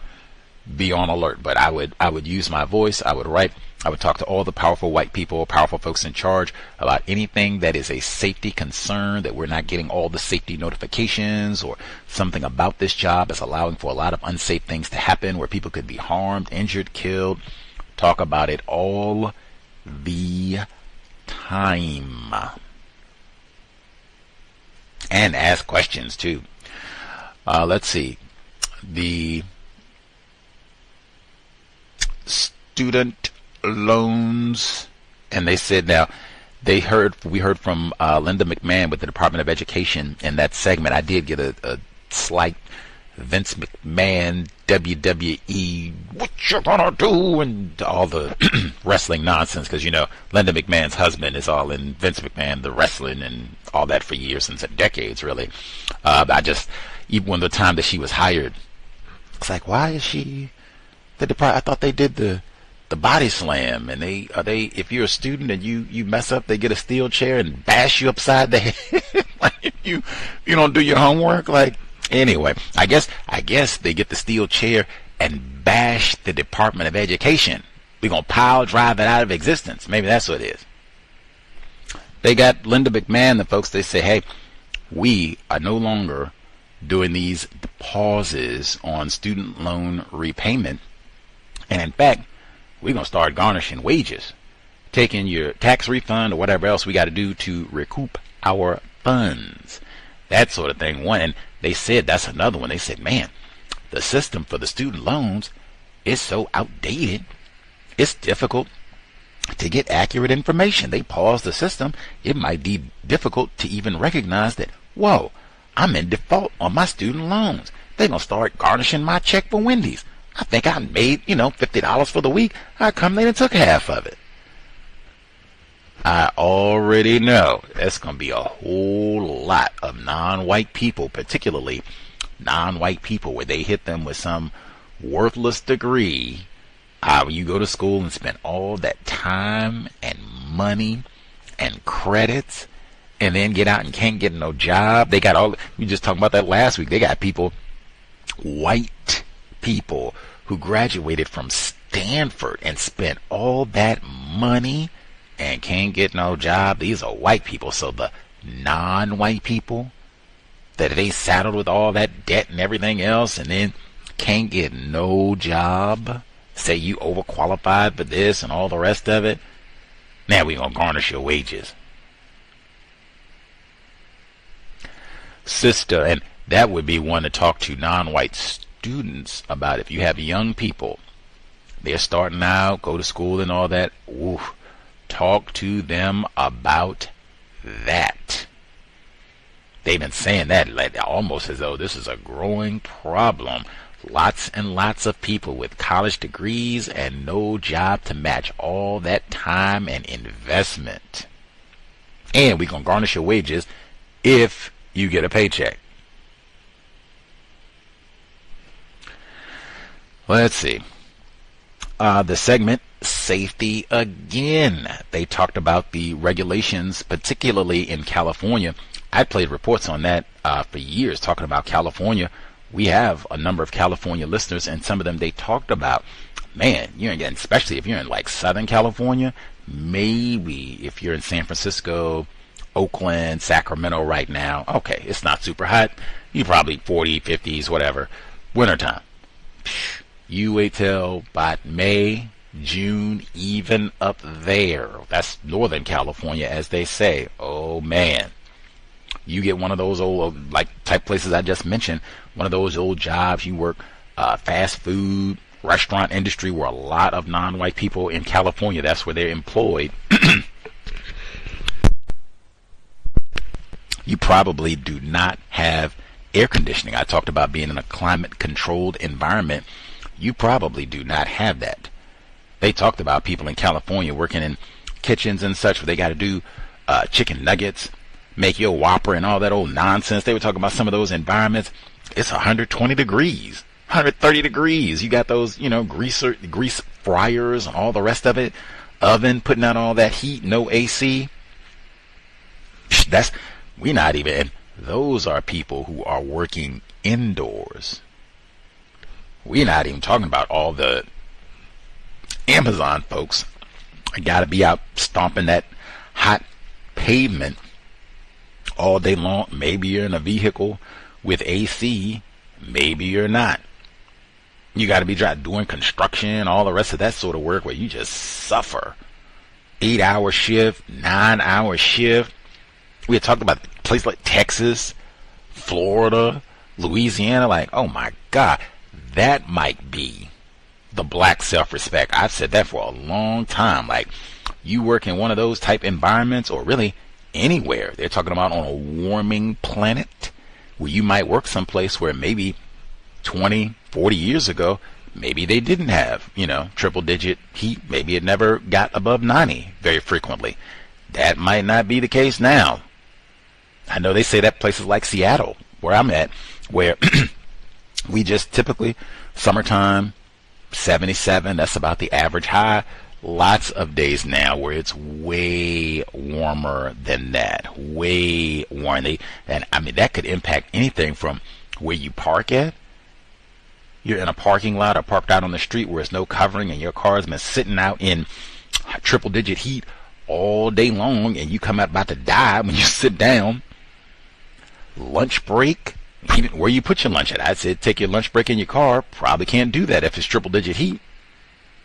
be on alert. But I would use my voice, I would write, I would talk to all the powerful white people, powerful folks in charge about anything that is a safety concern, that we're not getting all the safety notifications, or something about this job is allowing for a lot of unsafe things to happen where people could be harmed, injured, killed. Talk about it all the time. And ask questions too. Let's see. The student loans, and they said now we heard from Linda McMahon with the Department of Education in that segment. I did get a slight Vince McMahon WWE, what you gonna do, and all the wrestling nonsense, because Linda McMahon's husband is all in Vince McMahon, the wrestling and all that for years, since decades really. Even when the time that she was hired, it's like, why is she the department? I thought they did the body slam, and if you're a student and you mess up, they get a steel chair and bash you upside the head. Like if you don't do your homework. Like, anyway, I guess they get the steel chair and bash the Department of Education. We're gonna pile drive it out of existence. Maybe that's what it is. They got Linda McMahon, the folks, they say, hey, we are no longer doing these pauses on student loan repayment, and in fact, we're going to start garnishing wages, taking your tax refund or whatever else we got to do to recoup our funds. That sort of thing. One, and they said, that's another one. They said, man, the system for the student loans is so outdated. It's difficult to get accurate information. They paused the system. It might be difficult to even recognize that, whoa, I'm in default on my student loans. They're going to start garnishing my check for Wendy's. I think I made, $50 for the week. How come they done took half of it? I already know that's going to be a whole lot of non-white people, particularly non-white people, where they hit them with some worthless degree. When you go to school and spend all that time and money and credits, and then get out and can't get no job. They got all, we just talked about that last week. They got people, white people, who graduated from Stanford and spent all that money and can't get no job. These are white people. So the non-white people that they saddled with all that debt and everything else and then can't get no job, say you overqualified for this and all the rest of it, now we're going to garnish your wages. Sister, and that would be one to talk to non-white students about. If you have young people, they're starting out, go to school and all that, talk to them about that. They've been saying that like almost as though this is a growing problem. Lots and lots of people with college degrees and no job to match all that time and investment. And we're going to garnish your wages if you get a paycheck. Let's see. The segment, Safety Again. They talked about the regulations, particularly in California. I played reports on that for years, talking about California. We have a number of California listeners, and some of them, they talked about, man, especially if you're in like Southern California, maybe if you're in San Francisco, Oakland, Sacramento right now, okay, it's not super hot. You probably 40, 50s, whatever. Wintertime. You wait till about May, June, even up there. That's Northern California, as they say. Oh, man. You get one of those old, like, type places I just mentioned, one of those old jobs, you work fast food, restaurant industry, where a lot of non-white people in California, that's where they're employed. You probably do not have air conditioning. I talked about being in a climate-controlled environment. You probably do not have that. They talked about people in California working in kitchens and such where they got to do chicken nuggets, make your Whopper and all that old nonsense. They were talking about some of those environments. It's 120 degrees, 130 degrees. You got those, grease fryers and all the rest of it. Oven putting out all that heat, no AC. We're not even, those are people who are working indoors. We're not even talking about all the Amazon folks. I gotta be out stomping that hot pavement all day long. Maybe you're in a vehicle with AC, maybe you're not. You gotta be doing construction, all the rest of that sort of work where you just suffer. 8-hour shift, 9-hour shift. We had talked about places like Texas, Florida, Louisiana. Like, oh my God, that might be the black self-respect. I've said that for a long time. Like, you work in one of those type environments, or really anywhere. They're talking about on a warming planet where you might work someplace where maybe 20, 40 years ago, maybe they didn't have, triple digit heat. Maybe it never got above 90 very frequently. That might not be the case now. I know they say that places like Seattle, where I'm at, where we just typically, summertime, 77, that's about the average high. Lots of days now where it's way warmer than that. Way warmer. And I mean, that could impact anything from where you park at. You're in a parking lot or parked out on the street where there's no covering and your car's been sitting out in triple digit heat all day long, and you come out about to die when you sit down. Lunch break, even where you put your lunch at. I said take your lunch break in your car. Probably can't do that if it's triple digit heat.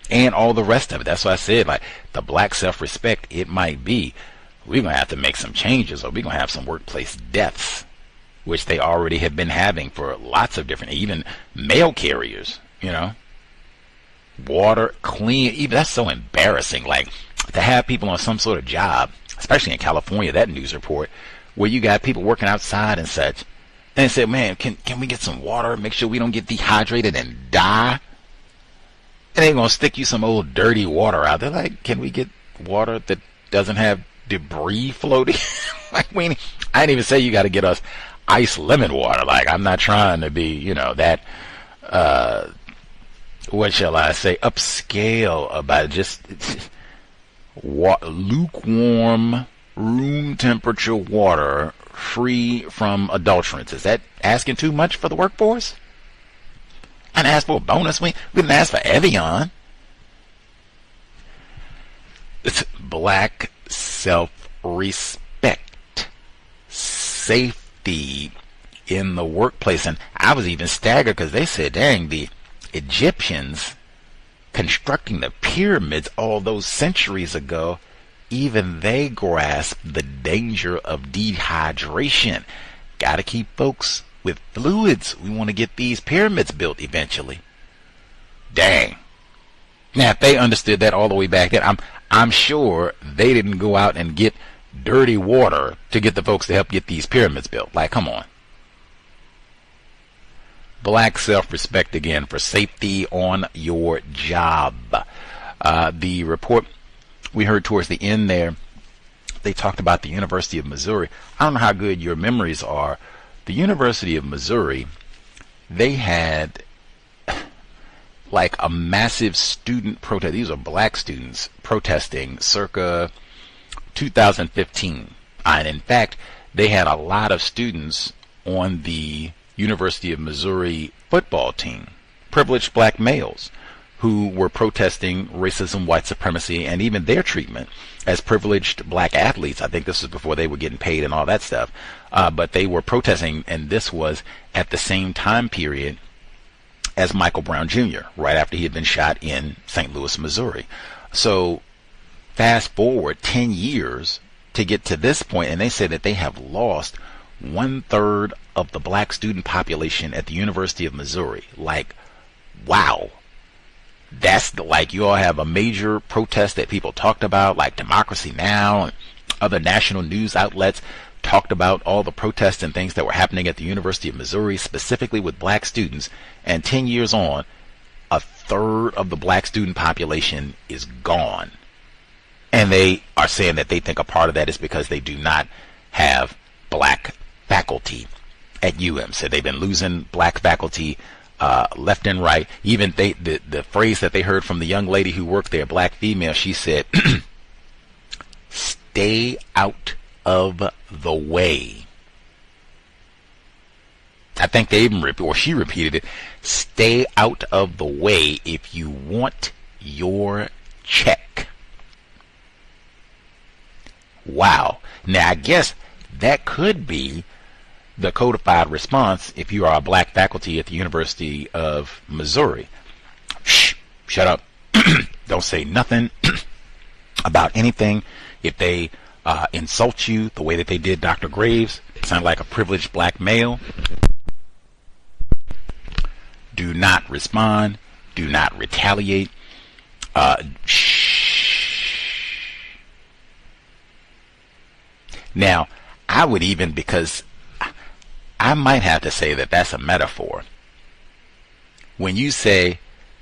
And all the rest of it. That's why I said, like, the black self-respect, it might be. We're going to have to make some changes, or we're going to have some workplace deaths, which they already have been having for lots of different, even mail carriers, Water, clean, even that's so embarrassing. Like, to have people on some sort of job, especially in California, that news report, where you got people working outside and such, and they said, man, can we get some water, make sure we don't get dehydrated and die? And they're going to stick you some old dirty water out there. Like, can we get water that doesn't have debris floating? Like, I didn't even say you got to get us ice lemon water. Like, I'm not trying to be, that, what shall I say, upscale about it. Just lukewarm, room temperature water free from adulterants. Is that asking too much for the workforce? I didn't ask for a bonus. We didn't ask for Evian. It's black self-respect, safety in the workplace. And I was even staggered because they said, dang, the Egyptians constructing the pyramids all those centuries ago, even they grasped the danger of dehydration. Gotta keep folks with fluids. We want to get these pyramids built eventually. Dang. Now, if they understood that all the way back then, I'm sure they didn't go out and get dirty water to get the folks to help get these pyramids built. Like, come on. Black self-respect again for safety on your job. The report we heard towards the end there, they talked about the University of Missouri. I don't know how good your memories are. The University of Missouri, they had like a massive student protest. These are black students protesting circa 2015. And in fact, they had a lot of students on the University of Missouri football team, privileged black males, who were protesting racism, white supremacy, and even their treatment as privileged black athletes. I think this was before they were getting paid and all that stuff. But they were protesting, and this was at the same time period as Michael Brown Jr., right after he had been shot in St. Louis, Missouri. So fast forward 10 years to get to this point, and they say that they have lost 1/3 of the black student population at the University of Missouri. Like, wow. That's like, you all have a major protest that people talked about, like Democracy Now! And other national news outlets talked about all the protests and things that were happening at the University of Missouri, specifically with black students. And 10 years on, a third of the black student population is gone. And they are saying that they think a part of that is because they do not have black faculty at UM. So they've been losing black faculty left and right. Even the phrase that they heard from the young lady who worked there, black female, she said, stay out of the way. I think they even she repeated it, stay out of the way if you want your check. Wow. Now I guess that could be the codified response if you are a black faculty at the University of Missouri. Shh, shut up. Don't say nothing about anything. If they insult you the way that they did Dr. Graves, sound like a privileged black male, do not respond. Do not retaliate. Shh. Now, I would even, because I might have to say that that's a metaphor. When you say,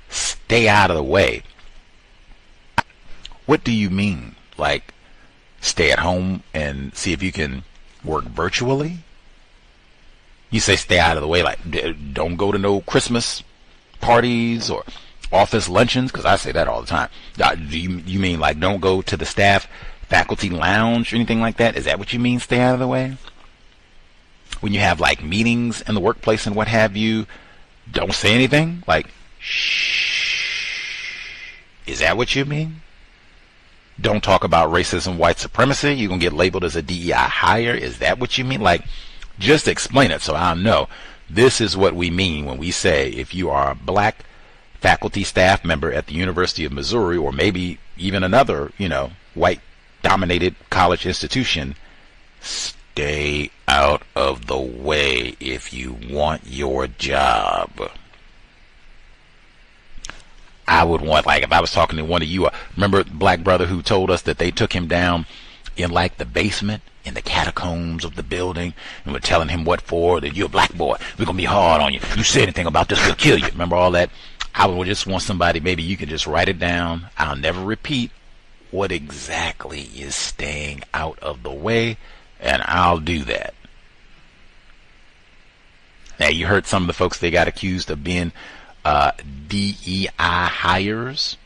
stay out of the way, what do you mean? Like, stay at home and see if you can work virtually? You say stay out of the way, like don't go to no Christmas parties or office luncheons, because I say that all the time. Do you mean like don't go to the staff faculty lounge or anything like that? Is that what you mean, stay out of the way? When you have like meetings in the workplace and what have you, don't say anything? Like, shh. Is that what you mean? Don't talk about racism, white supremacy. You're going to get labeled as a DEI hire. Is that what you mean? Like, just explain it so I'll know. This is what we mean when we say if you are a black faculty staff member at the University of Missouri, or maybe even another, white dominated college institution, stay out of the way if you want your job. I would want, like, if I was talking to one of you, remember black brother who told us that they took him down in like the basement, in the catacombs of the building, and were telling him what for, that you're a black boy, we're going to be hard on you. If you say anything about this, we'll kill you. Remember all that? I would just want somebody, maybe you can just write it down. I'll never repeat what exactly is staying out of the way, and I'll do that. Now, you heard some of the folks, they got accused of being DEI hires.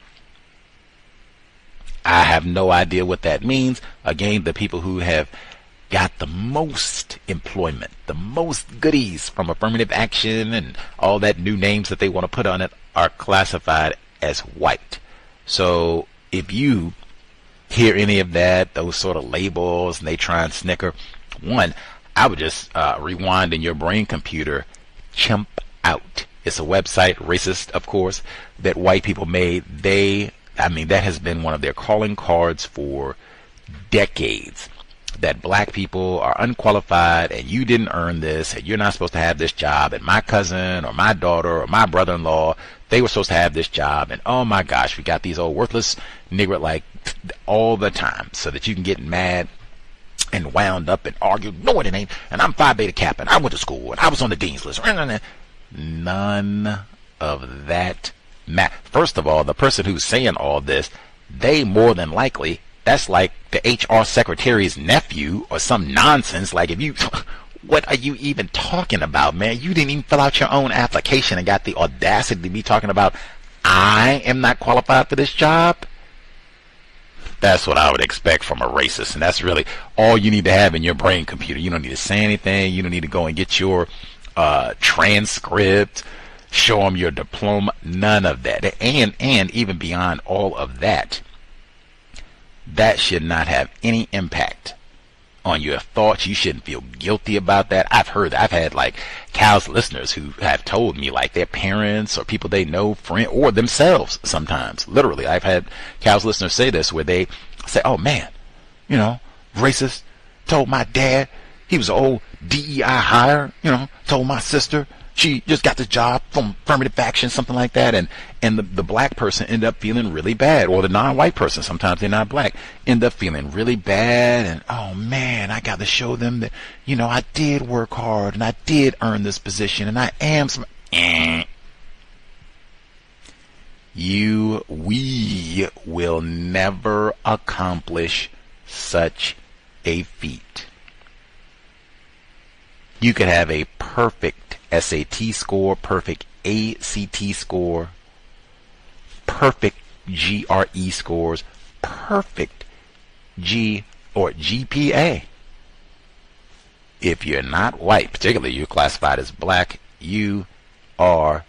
I have no idea what that means. Again, the people who have got the most employment, the most goodies from affirmative action and all that new names that they want to put on it are classified as white. So if you hear any of that, those sort of labels, and they try and snicker, one, I would just rewind in your brain computer, chimp out. It's a website, racist, of course, that white people made. That has been one of their calling cards for decades, that black people are unqualified and you didn't earn this and you're not supposed to have this job, and my cousin or my daughter or my brother-in-law, they were supposed to have this job, and oh my gosh, we got these old worthless nigger like all the time, so that you can get mad and wound up and argue, no it ain't, and I'm Phi Beta Kappa and I went to school and I was on the dean's list. None of that. First of all, the person who's saying all this, they more than likely, that's like the HR secretary's nephew or some nonsense. Like, if you, what are you even talking about, man? You didn't even fill out your own application and got the audacity to be talking about, I am not qualified for this job. That's what I would expect from a racist, and that's really all you need to have in your brain computer. You don't need to say anything. You don't need to go and get your transcript, show them your diploma, none of that. And even beyond all of that, that should not have any impact on your thoughts. You shouldn't feel guilty about that. I've had like C.O.W.S listeners who have told me, like, their parents or people they know, friend, or themselves sometimes, literally, I've had C.O.W.S listeners say this, where they say, oh man, racist told my dad, he was an old DEI hire, told my sister she just got the job from affirmative action, something like that, and the black person ended up feeling really bad, or the non-white person, sometimes they're not black, end up feeling really bad, and oh man, I got to show them that, I did work hard, and I did earn this position, and I am some. we will never accomplish such a feat. You could have a perfect SAT score, perfect ACT score, perfect GRE scores, perfect G or GPA. If you're not white, particularly you're classified as black, you are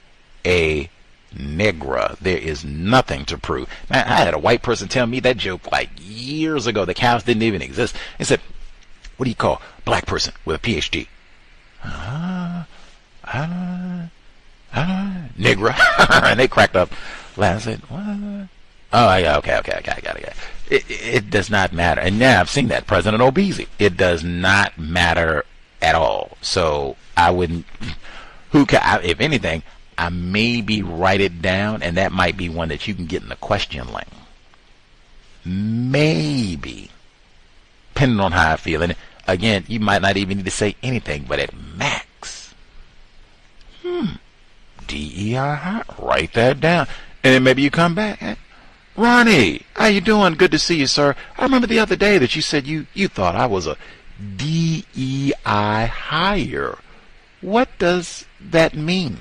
a Negro. There is nothing to prove. Man, I had a white person tell me that joke like years ago. The cows didn't even exist. They said, what do you call a black person with a PhD? Negro. And they cracked up. I said, what? Oh, yeah, okay, I got it. It does not matter. And now I've seen that. President Obese. It does not matter at all. So I wouldn't, if anything, I maybe write it down, and that might be one that you can get in the question link. Maybe. Depending on how I feel. And again, you might not even need to say anything, but at max. DEI, write that down. And then maybe you come back. Ronnie, how you doing? Good to see you, sir. I remember the other day that you said you thought I was a DEI hire. What does that mean?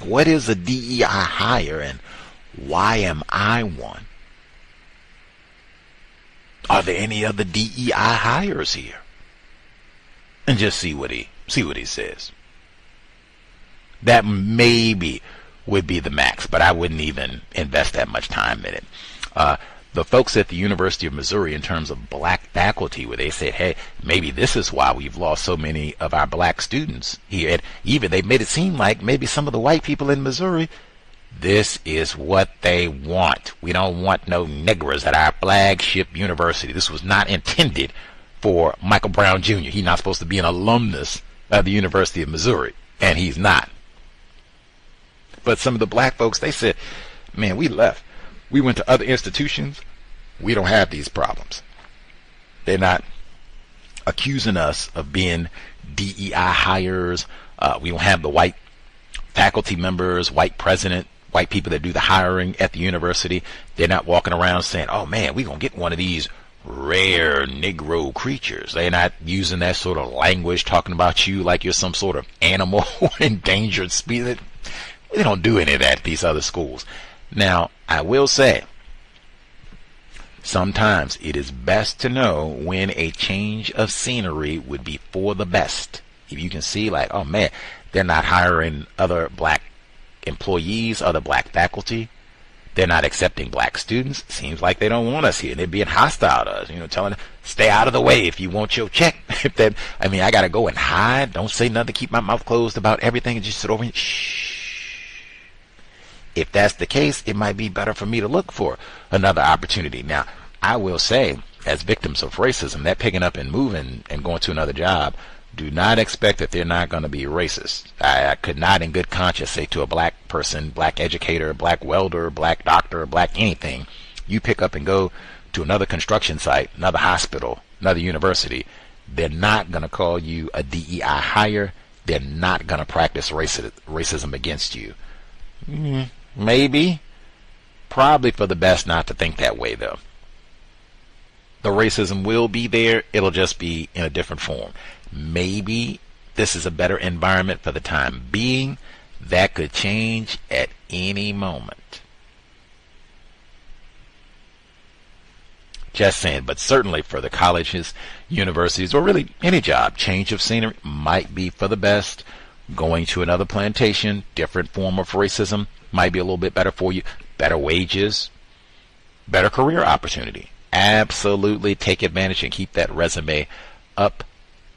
What is a DEI hire, and why am I one? Are there any other DEI hires here? And just see what he says. That maybe would be the max, but I wouldn't even invest that much time in it. The folks at the University of Missouri, in terms of black faculty, where they said, hey, maybe this is why we've lost so many of our black students here. And even they made it seem like maybe some of the white people in Missouri, this is what they want. We don't want no Negroes at our flagship university. This was not intended for Michael Brown Jr. He's not supposed to be an alumnus of the University of Missouri, and he's not. But some of the black folks, they said, man, we left. We went to other institutions. We don't have these problems. They're not accusing us of being DEI hires. We don't have the white faculty members, white president, white people that do the hiring at the university. They're not walking around saying, oh man, we're going to get one of these rare Negro creatures. They're not using that sort of language, talking about you like you're some sort of animal, endangered species. They don't do any of that at these other schools. Now, I will say, sometimes it is best to know when a change of scenery would be for the best. If you can see, like, oh man, they're not hiring other black employees, other black faculty. They're not accepting black students. Seems like they don't want us here. They're being hostile to us, telling us, stay out of the way if you want your check. I got to go and hide. Don't say nothing. Keep my mouth closed about everything and just sit over and shh. If that's the case, it might be better for me to look for another opportunity. Now, I will say, as victims of racism, that picking up and moving and going to another job, do not expect that they're not going to be racist. I could not in good conscience say to a black person, black educator, black welder, black doctor, black anything, you pick up and go to another construction site, another hospital, another university, they're not going to call you a DEI hire. They're not going to practice racism against you. Maybe. Probably for the best not to think that way, though. The racism will be there. It'll just be in a different form. Maybe this is a better environment for the time being. That could change at any moment. Just saying, but certainly for the colleges, universities, or really any job, change of scenery might be for the best. Going to another plantation, different form of racism, might be a little bit better for you. Better wages, better career opportunity. Absolutely take advantage and keep that resume up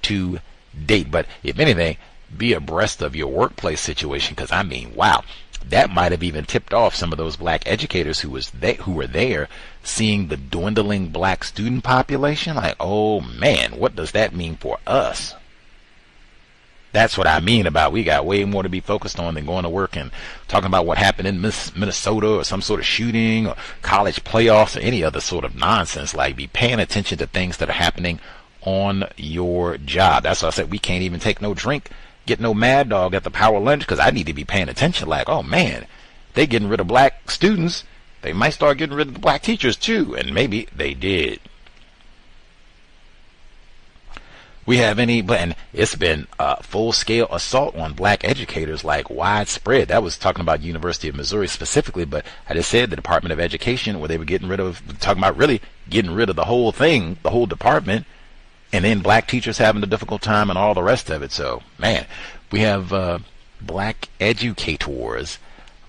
to date. But if anything, be abreast of your workplace situation, because wow, that might have even tipped off some of those black educators who were there, seeing the dwindling black student population. Like, oh man, what does that mean for us? That's what I mean about we got way more to be focused on than going to work and talking about what happened in Minnesota or some sort of shooting or college playoffs or any other sort of nonsense. Like, be paying attention to things that are happening on your job. That's why I said we can't even take no drink, get no Mad Dog at the power lunch, because I need to be paying attention. Like, oh man, they getting rid of black students, they might start getting rid of the black teachers too, and maybe they did. We have and it's been full-scale assault on black educators, like widespread. That was talking about University of Missouri specifically, but I just said the Department of Education, where they were talking about really getting rid of the whole thing, the whole department, and then black teachers having a difficult time and all the rest of it. So, man, we have black educators.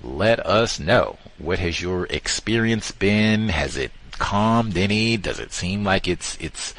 Let us know. What has your experience been? Has it calmed any? Does it seem like it's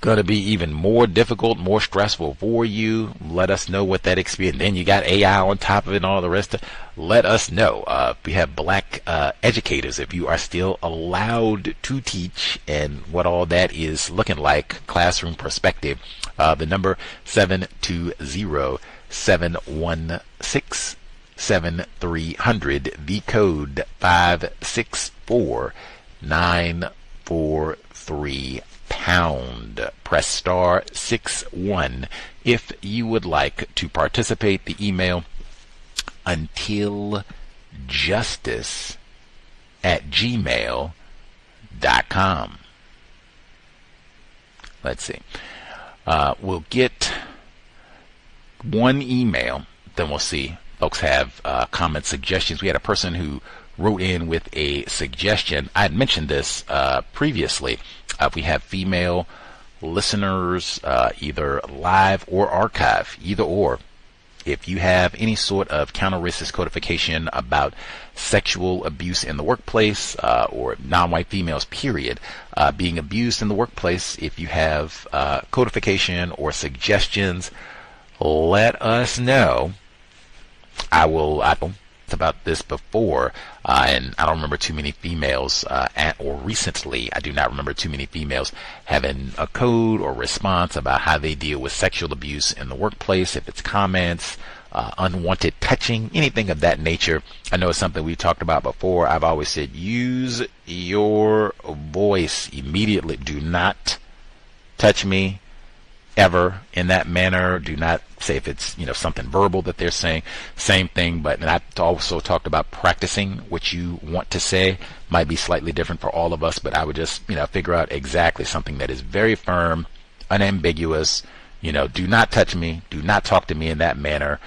going to be even more difficult, more stressful for you? Let us know what that experience. Then you got AI on top of it and all the rest of it. Let us know. We have black educators, if you are still allowed to teach, and what all that is looking like, classroom perspective. The number 720-716-7300, the code 564-943 pound. Press star 61 if you would like to participate. The email untiljustice@gmail.com. Let's see. We'll get one email, then we'll see. Folks have comment suggestions. We had a person who wrote in with a suggestion. I had mentioned this previously. We have female listeners, either live or archive, either or. If you have any sort of counter-racist codification about sexual abuse in the workplace, or non-white females, period, being abused in the workplace, if you have codification or suggestions, let us know. I will about this before, and I don't remember too many females, or recently, I do not remember too many females having a code or response about how they deal with sexual abuse in the workplace, if it's comments, unwanted touching, anything of that nature. I know it's something we've talked about before. I've always said, use your voice immediately. Do not touch me ever in that manner. Do not say if it's something verbal that they're saying. Same thing, but and I've also talked about practicing what you want to say. Might be slightly different for all of us, but I would just figure out exactly something that is very firm, unambiguous. Do not touch me. Do not talk to me in that manner.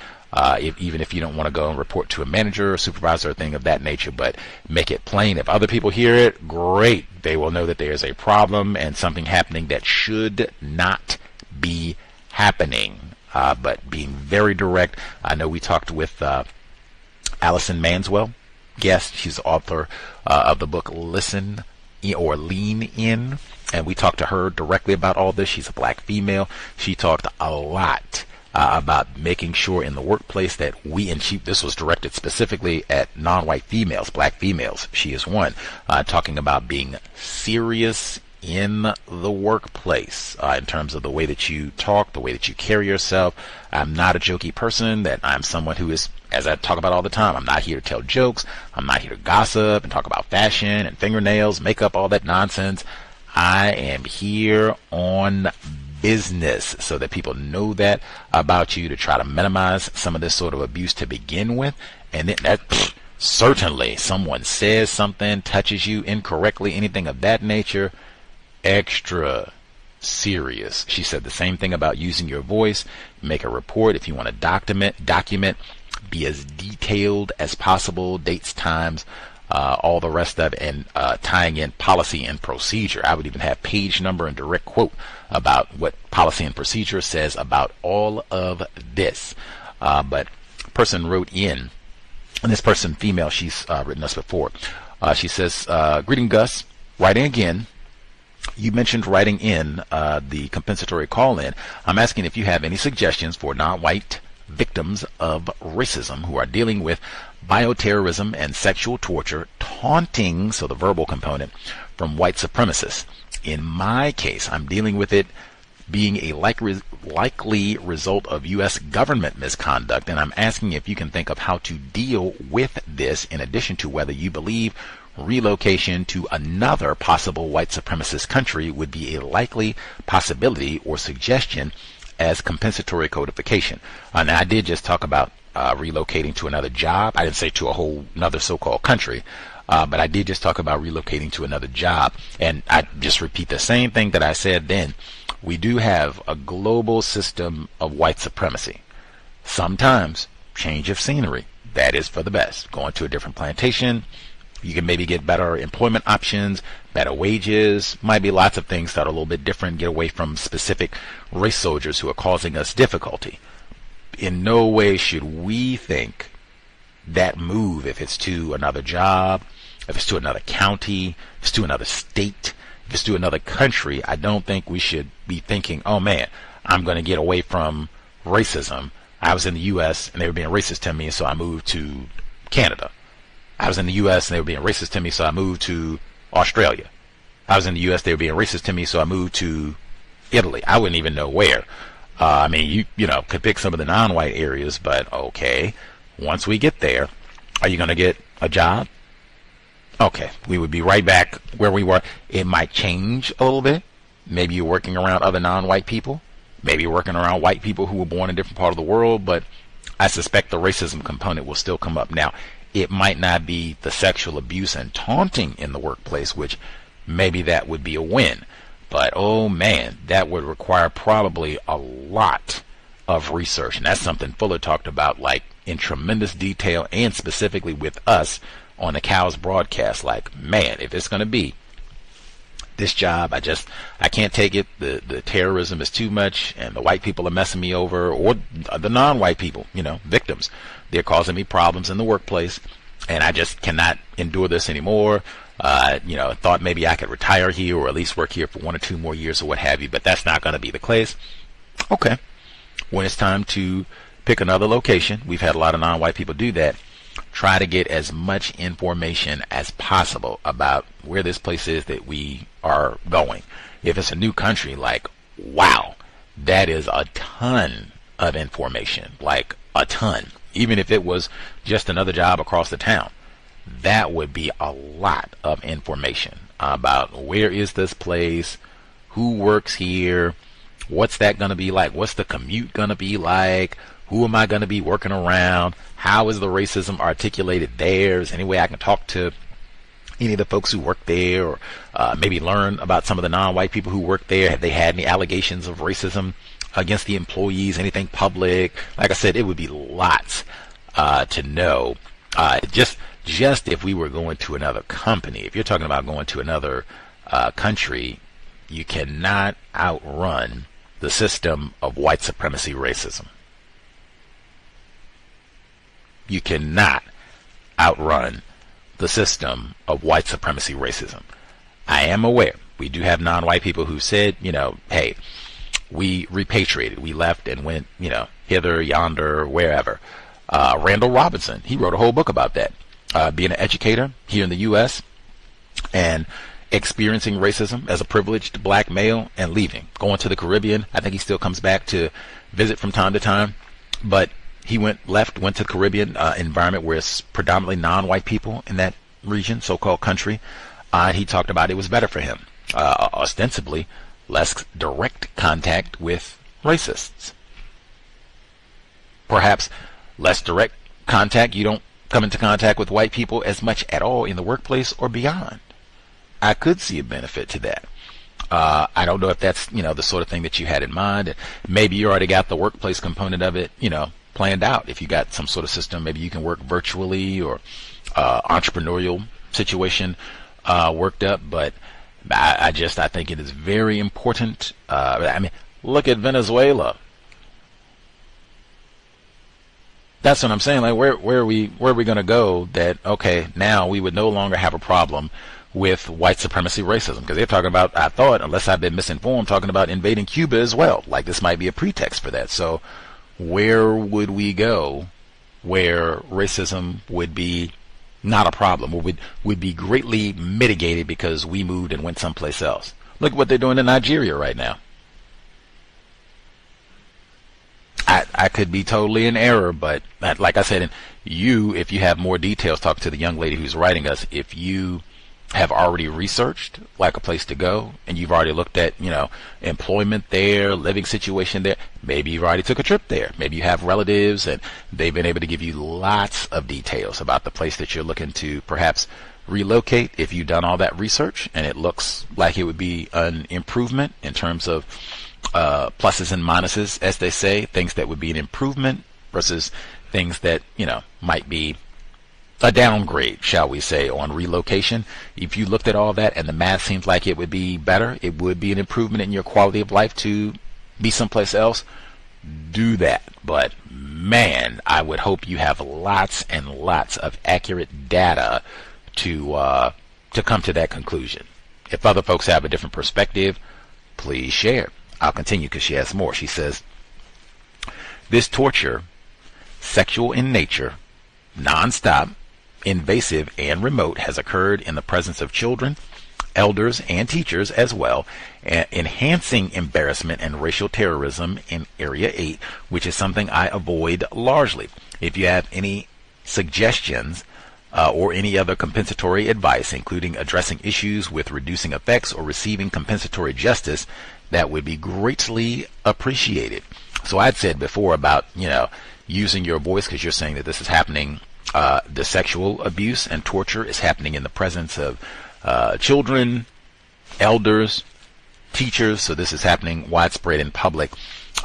Even if you don't want to go and report to a manager or supervisor or thing of that nature, but make it plain. If other people hear it, great. They will know that there is a problem and something happening that should not be happening. But being very direct. I know we talked with Allison Manswell, guest. She's the author of the book Listen or Lean In, and we talked to her directly about all this. She's a black female. She talked a lot about making sure in the workplace that this was directed specifically at non-white females, black females. She is one, talking about being serious in the workplace, in terms of the way that you talk, the way that you carry yourself. I'm not a jokey person. That I'm someone who is, as I talk about all the time, I'm not here to tell jokes. I'm not here to gossip and talk about fashion and fingernails, makeup, all that nonsense. I am here on business, so that people know that about you, to try to minimize some of this sort of abuse to begin with. And then that certainly someone says something, touches you incorrectly, anything of that nature, extra serious. She said the same thing about using your voice. Make a report if you want to document, be as detailed as possible, dates, times, all the rest of it, and tying in policy and procedure. I would even have page number and direct quote about what policy and procedure says about all of this. But person wrote in, and this person, female, she's written us before. She says, greeting Gus, writing again. You mentioned writing in the compensatory call-in. I'm asking if you have any suggestions for non-white victims of racism who are dealing with bioterrorism and sexual torture, taunting, so the verbal component, from white supremacists. In my case, I'm dealing with it being a likely result of U.S. government misconduct, and I'm asking if you can think of how to deal with this, in addition to whether you believe relocation to another possible white supremacist country would be a likely possibility or suggestion as compensatory codification. Now, I did just talk about relocating to another job. I didn't say to a whole another so-called country, but I did just talk about relocating to another job. And I just repeat the same thing that I said then. We do have a global system of white supremacy. Sometimes change of scenery, that is for the best. Going to a different plantation, you can maybe get better employment options, better wages, might be lots of things that are a little bit different, get away from specific race soldiers who are causing us difficulty. In no way should we think that move, if it's to another job, if it's to another county, if it's to another state, if it's to another country, I don't think we should be thinking, oh man, I'm going to get away from racism. I was in the U.S. and they were being racist to me, so I moved to Canada. I was in the U.S. and they were being racist to me, so I moved to Australia. I was in the U.S. they were being racist to me, so I moved to Italy. I wouldn't even know where. I mean, you know, could pick some of the non-white areas, but okay. Once we get there, are you going to get a job? Okay, we would be right back where we were. It might change a little bit. Maybe you're working around other non-white people. Maybe you're working around white people who were born in a different part of the world, but I suspect the racism component will still come up. Now, it might not be the sexual abuse and taunting in the workplace, which maybe that would be a win. But, oh man, that would require probably a lot of research. And that's something Fuller talked about, like, in tremendous detail and specifically with us on the C.O.W.S broadcast. Like, man, if it's going to be this job, I can't take it. The terrorism is too much, and the white people are messing me over, or the non-white people, you know, victims. They're causing me problems in the workplace, and I just cannot endure this anymore. You know, thought maybe I could retire here or at least work here for 1 or 2 more years or what have you, but that's not going to be the case. Okay. When it's time to pick another location, we've had a lot of non-white people do that. Try to get as much information as possible about where this place is that we are going. If it's a new country, like, wow, that is a ton of information, like a ton. Even if it was just another job across the town, that would be a lot of information about where is this place, who works here, what's that going to be like, what's the commute going to be like, who am I going to be working around, how is the racism articulated there, is there any way I can talk to any of the folks who work there, or maybe learn about some of the non-white people who work there. Have they had any allegations of racism against the employees, anything public? Like I said, it would be lots to know. Just if we were going to another company, if you're talking about going to another country, you cannot outrun the system of white supremacy racism. You cannot outrun the system of white supremacy racism. I am aware we do have non-white people who said, you know, hey, we repatriated, we left and went, you know, hither, yonder, wherever. Randall Robinson, he wrote a whole book about that. Being an educator here in the U.S. and experiencing racism as a privileged black male and leaving, going to the Caribbean. I think he still comes back to visit from time to time, but he went to the Caribbean environment where it's predominantly non-white people in that region, so-called country. He talked about it was better for him, ostensibly less direct contact with racists. Perhaps less direct contact. You don't come into contact with white people as much at all in the workplace or beyond. I could see a benefit to that. I don't know if that's, you know, the sort of thing that you had in mind. Maybe you already got the workplace component of it, you know, planned out. If you got some sort of system, maybe you can work virtually, or entrepreneurial situation worked up. But I think it is very important. I mean, look at Venezuela. That's what I'm saying. Like, where are we going to go that, okay, now we would no longer have a problem with white supremacy racism? Because they're talking about, I thought, unless I've been misinformed, talking about invading Cuba as well. Like, this might be a pretext for that. So where would we go where racism would be not a problem, or would be greatly mitigated because we moved and went someplace else? Look at what they're doing in Nigeria right now. I could be totally in error, but like I said, if you have more details, talk to the young lady who's writing us. If you have already researched like a place to go, and you've already looked at, employment there, living situation there. Maybe you've already took a trip there. Maybe you have relatives and they've been able to give you lots of details about the place that you're looking to perhaps relocate if you've done all that research and it looks like it would be an improvement in terms of pluses and minuses, as they say, things that would be an improvement versus things that, might be a downgrade, shall we say, on relocation. If you looked at all that and the math seems like it would be better, it would be an improvement in your quality of life to be someplace else, do that. But man, I would hope you have lots and lots of accurate data to come to that conclusion. If other folks have a different perspective, please share. I'll continue because she has more. She says, this torture, sexual in nature, non-stop, invasive and remote, has occurred in the presence of children, elders, and teachers as well, enhancing embarrassment and racial terrorism in Area 8, which is something I avoid largely. If you have any suggestions or any other compensatory advice, including addressing issues with reducing effects or receiving compensatory justice, that would be greatly appreciated. So I'd said before about, using your voice, because you're saying that this is happening. The sexual abuse and torture is happening in the presence of children, elders, teachers. So this is happening widespread in public.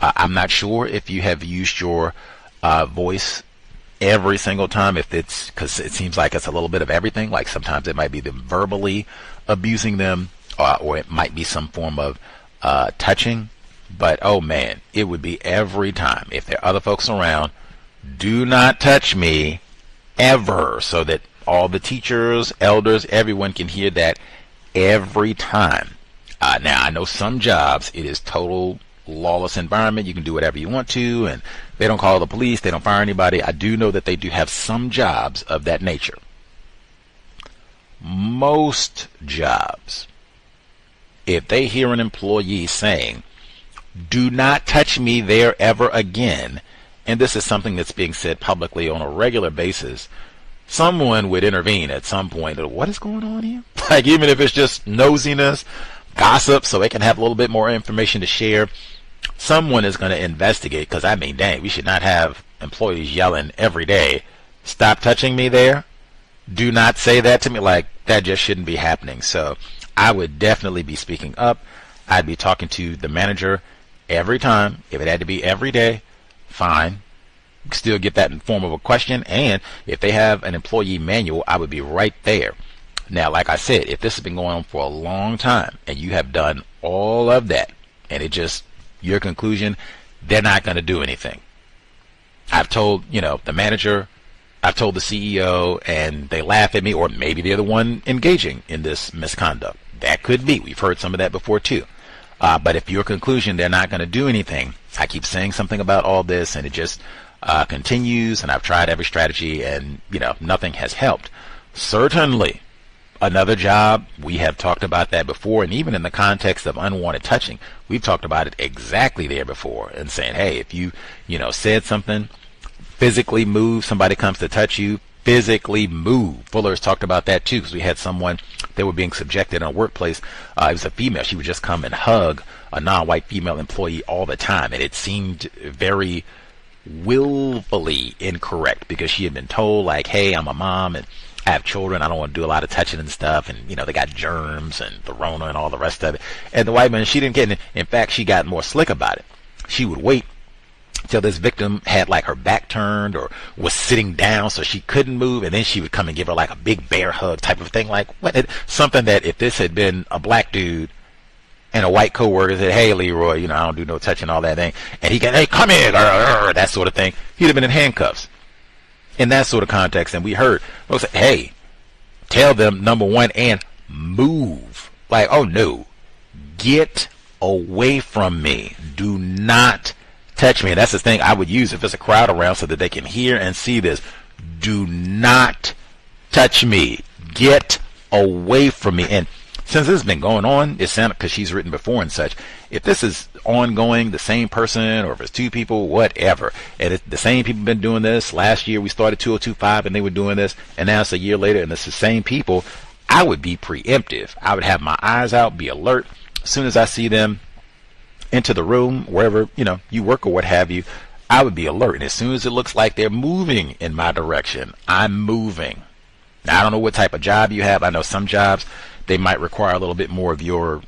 I'm not sure if you have used your voice every single time, if it's because it seems like it's a little bit of everything. Like sometimes it might be them verbally abusing them, or it might be some form of touching. But oh man, it would be every time. If there are other folks around, do not touch me ever, so that all the teachers, elders, everyone can hear that every time. Now, I know some jobs, it is total lawless environment. You can do whatever you want to, and they don't call the police, they don't fire anybody. I do know that they do have some jobs of that nature. Most jobs, if they hear an employee saying, do not touch me there ever again, and this is something that's being said publicly on a regular basis, someone would intervene at some point. What is going on here? Like, even if it's just nosiness, gossip, so they can have a little bit more information to share, someone is going to investigate, because I mean, dang, we should not have employees yelling every day, stop touching me there, do not say that to me. Like, that just shouldn't be happening. So I would definitely be speaking up. I'd be talking to the manager every time. If it had to be every day, fine. Still get that in form of a question. And if they have an employee manual, I would be right there. Now, like I said, if this has been going on for a long time and you have done all of that and it just, your conclusion, they're not going to do anything. I've told, the manager, I've told the CEO, and they laugh at me, or maybe they're the one engaging in this misconduct. That could be. We've heard some of that before too. But if your conclusion, they're not going to do anything, I keep saying something about all this and it just continues, and I've tried every strategy and, nothing has helped. Certainly, another job, we have talked about that before, and even in the context of unwanted touching, we've talked about it exactly there before, and saying, hey, if you, said something, physically move, somebody comes to touch you, physically move. Fuller's talked about that too, because we had someone, they were being subjected in a workplace. It was a female. She would just come and hug a non-white female employee all the time, and it seemed very willfully incorrect, because she had been told, like, hey, I'm a mom and I have children, I don't want to do a lot of touching and stuff, and they got germs and the Rona and all the rest of it. And the white man, she didn't get it. In fact, she got more slick about it. She would wait till this victim had like her back turned or was sitting down so she couldn't move, and then she would come and give her like a big bear hug type of thing. Like, what? Something that if this had been a black dude and a white coworker said, hey, Leroy, I don't do no touching, all that thing, and he can, hey, come in, that sort of thing, he'd have been in handcuffs in that sort of context. And we heard, we'll say, hey, tell them, number one, and move. Like, oh no, get away from me, do not touch me. And that's the thing I would use if there's a crowd around, so that they can hear and see this. Do not touch me, get away from me. And since this has been going on, it's sounded, because she's written before and such, if this is ongoing, the same person, or if it's two people, whatever, and the same people been doing this. Last year we started 2025 and they were doing this, and now it's a year later and it's the same people. I would be preemptive. I would have my eyes out, be alert. As soon as I see them into the room, wherever, you work or what have you, I would be alert. And as soon as it looks like they're moving in my direction, I'm moving. Now, I don't know what type of job you have. I know some jobs, they might require a little bit more of your,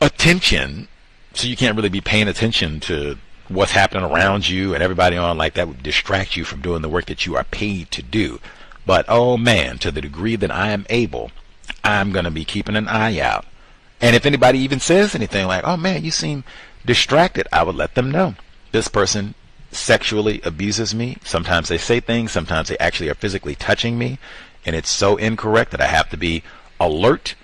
attention. So you can't really be paying attention to what's happening around you and everybody on, like that would distract you from doing the work that you are paid to do. But oh man, to the degree that I am able, I'm going to be keeping an eye out. And if anybody even says anything like, oh man, you seem distracted, I would let them know. This person sexually abuses me. Sometimes they say things, sometimes they actually are physically touching me. And it's so incorrect that I have to be alert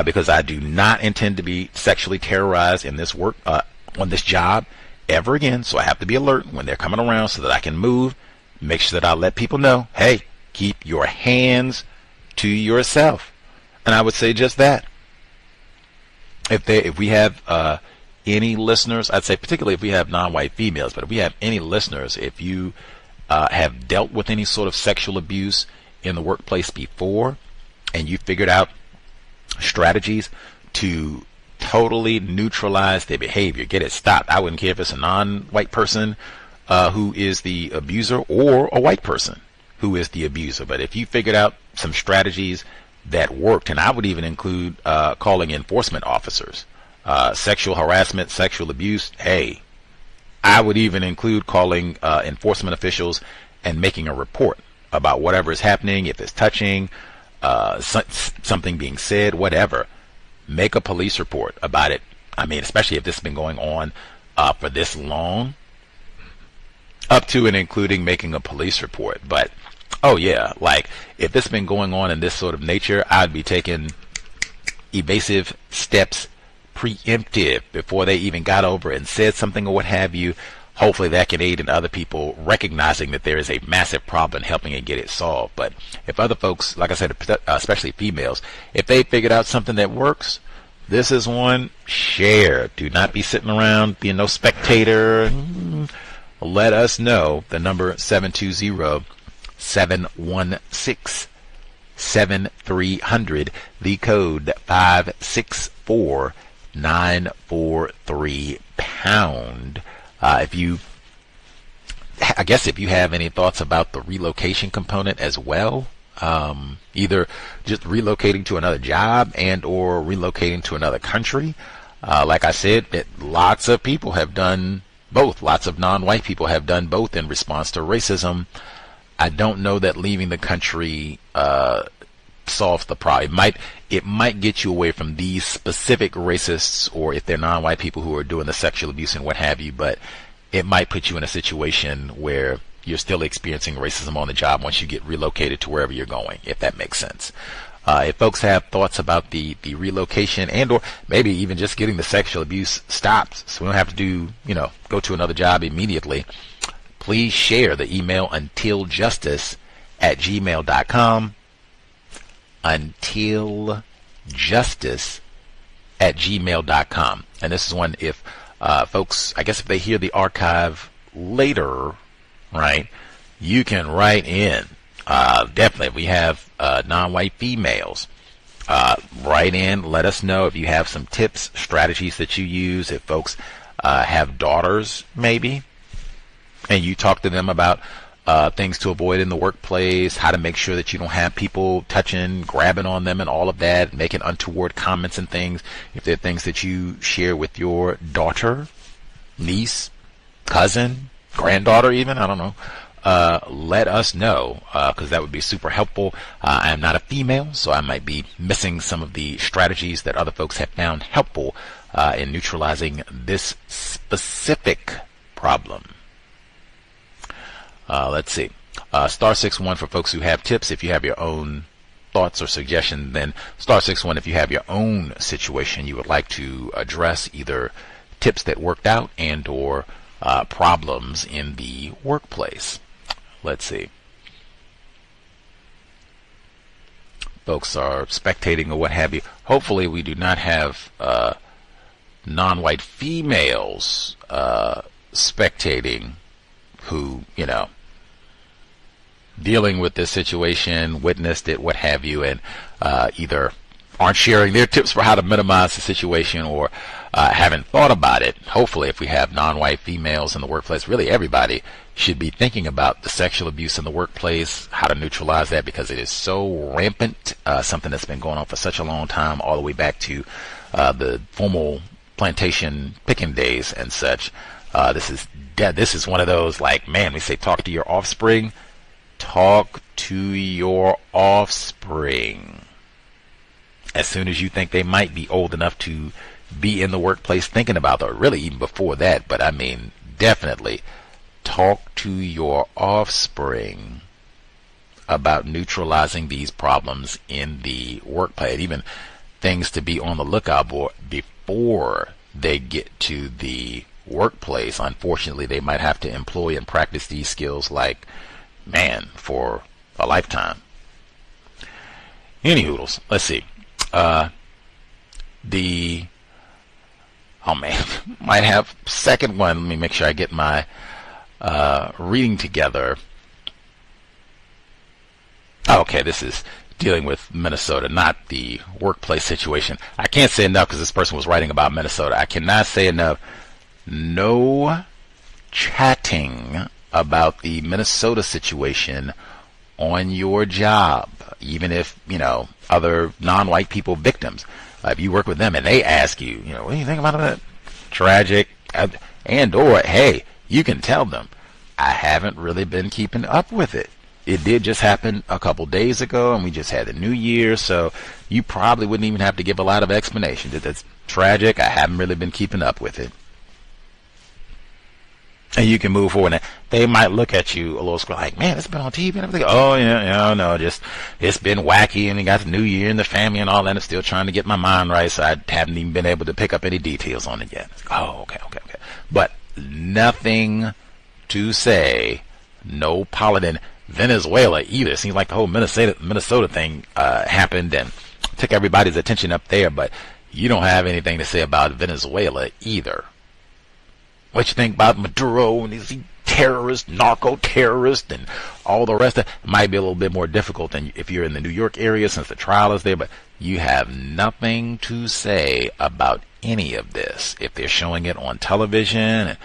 because I do not intend to be sexually terrorized in this work, on this job ever again. So I have to be alert when they're coming around so that I can move, make sure that I let people know, hey, keep your hands to yourself. And I would say just that. If we have any listeners, I'd say particularly if we have non-white females, but if we have any listeners, if you have dealt with any sort of sexual abuse in the workplace before, and you figured out strategies to totally neutralize their behavior, get it stopped. I wouldn't care if it's a non-white person who is the abuser or a white person who is the abuser. But if you figured out some strategies that worked, and I would even include calling enforcement officers, sexual harassment, sexual abuse. Hey, I would even include calling enforcement officials and making a report about whatever is happening. If it's touching, something being said, whatever, make a police report about it. I mean, especially if this has been going on for this long, up to and including making a police report. But oh yeah, like if this has been going on in this sort of nature, I'd be taking evasive steps, preemptive, before they even got over and said something or what have you. Hopefully that can aid in other people recognizing that there is a massive problem, helping it get it solved. But if other folks, like I said, especially females, if they figured out something that works, this is one, share. Do not be sitting around being no spectator. Let us know. The number 720-716-7300. The code 564-943#. If you have any thoughts about the relocation component as well, either just relocating to another job and or relocating to another country. Like I said, lots of people have done both. Lots of non-white people have done both in response to racism. I don't know that leaving the country solves the problem. It might get you away from these specific racists, or if they're non-white people who are doing the sexual abuse and what have you, but it might put you in a situation where you're still experiencing racism on the job once you get relocated to wherever you're going, if that makes sense. If folks have thoughts about the relocation and or maybe even just getting the sexual abuse stopped so we don't have to do, go to another job immediately, please share the email untiljustice@gmail.com. untiljustice@gmail.com. And this is one, if folks, I guess if they hear the archive later, right, you can write in. Definitely, if we have non-white females, write in, let us know if you have some tips, strategies that you use. If folks have daughters, maybe, and you talk to them about things to avoid in the workplace, how to make sure that you don't have people touching, grabbing on them and all of that, making untoward comments and things. If there are things that you share with your daughter, niece, cousin, granddaughter even, I don't know, let us know, because that would be super helpful. I am not a female, so I might be missing some of the strategies that other folks have found helpful in neutralizing this specific problem. Let's see. *61 for folks who have tips. If you have your own thoughts or suggestions, then *61 if you have your own situation you would like to address, either tips that worked out and or problems in the workplace. Let's see. Folks are spectating or what have you. Hopefully we do not have non-white females spectating who, dealing with this situation, witnessed it, what have you, and either aren't sharing their tips for how to minimize the situation or haven't thought about it. Hopefully, if we have non-white females in the workplace, really everybody should be thinking about the sexual abuse in the workplace, how to neutralize that, because it is so rampant, something that's been going on for such a long time, all the way back to the formal plantation picking days and such. This is dead. This is one of those, like, man, we say talk to your offspring. Talk to your offspring. As soon as you think they might be old enough to be in the workplace thinking about it, or really even before that, but I mean, definitely talk to your offspring about neutralizing these problems in the workplace, even things to be on the lookout for before they get to the workplace. Unfortunately, they might have to employ and practice these skills, like, man, for a lifetime. Any hoodles, let's see. Might have second one. Let me make sure I get my reading together. Okay, this is dealing with Minnesota, not the workplace situation. I can't say enough because this person was writing about Minnesota. I cannot say enough. No chatting about the Minnesota situation on your job, even if, other non-white people, victims, if you work with them and they ask you, what do you think about that? Tragic, and or, hey, you can tell them, I haven't really been keeping up with it. It did just happen a couple days ago, and we just had the New Year, so you probably wouldn't even have to give a lot of explanation. That's tragic. I haven't really been keeping up with it. And you can move forward. And they might look at you a little like, man, it's been on TV and everything. Oh, yeah, no, just it's been wacky, and we got the New Year and the family and all that. I'm still trying to get my mind right, so I haven't even been able to pick up any details on it yet. Oh, okay. But nothing to say, no politics. Venezuela either. It seems like the whole Minnesota thing happened and took everybody's attention up there, but you don't have anything to say about Venezuela either. What you think about Maduro and these terrorists, narco-terrorists, and all the rest of it? It might be a little bit more difficult than if you're in the New York area since the trial is there, but you have nothing to say about any of this. If they're showing it on television,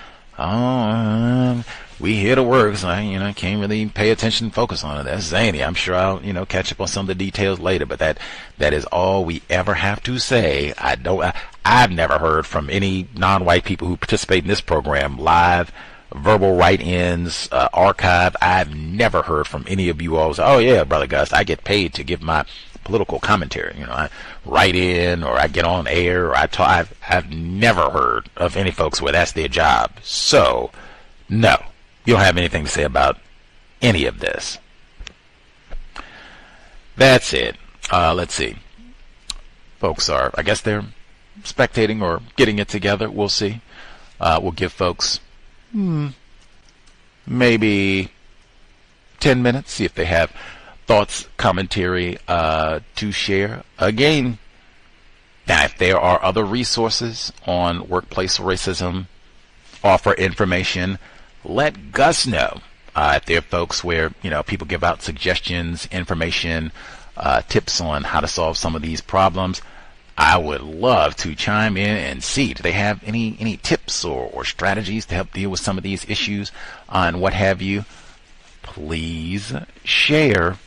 we here to work, so I can't really pay attention and focus on it. That's zany. I'm sure I'll catch up on some of the details later, but that is all we ever have to say. I've never heard from any non-white people who participate in this program, live, verbal write-ins, archive. I've never heard from any of you all say, oh yeah, Brother Gus, I get paid to give my political commentary. I write in, or I get on air, or I talk. I've never heard of any folks where that's their job. So, no, you don't have anything to say about any of this. That's it. Let's see. Folks I guess they're spectating or getting it together. We'll see. We'll give folks maybe 10 minutes, see if they have thoughts, commentary to share. Again, now if there are other resources on workplace racism, offer information, let Gus know. If there are folks where people give out suggestions, information, tips on how to solve some of these problems, I would love to chime in and see, do they have any tips or strategies to help deal with some of these issues and what have you. Please share.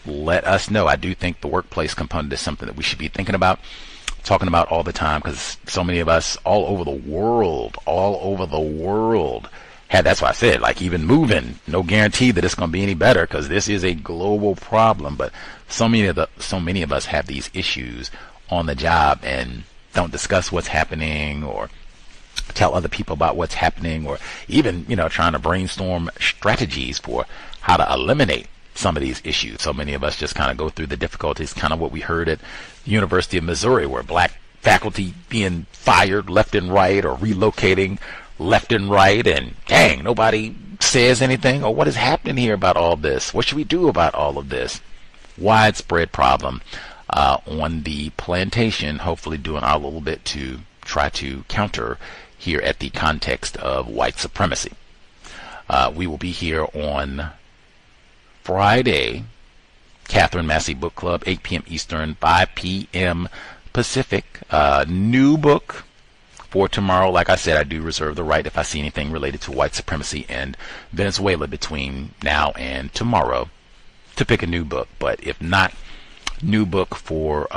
Let us know. I do think the workplace component is something that we should be thinking about, talking about all the time, because so many of us all over the world that's why I said, like, even moving, no guarantee that it's going to be any better, because this is a global problem. But so many of us have these issues on the job and don't discuss what's happening or tell other people about what's happening, or even trying to brainstorm strategies for how to eliminate some of these issues. So many of us just kind of go through the difficulties, kind of what we heard at the University of Missouri, where black faculty being fired left and right or relocating left and right, and dang, nobody says anything. Or what is happening here about all this? What should we do about all of this? Widespread problem on the plantation. Hopefully doing our little bit to try to counter here at the Context of White Supremacy. We will be here on Friday, Catherine Massey Book Club, 8 p.m. Eastern, 5 p.m. Pacific. New book for tomorrow. Like I said, I do reserve the right if I see anything related to white supremacy and Venezuela between now and tomorrow to pick a new book. But if not, new book for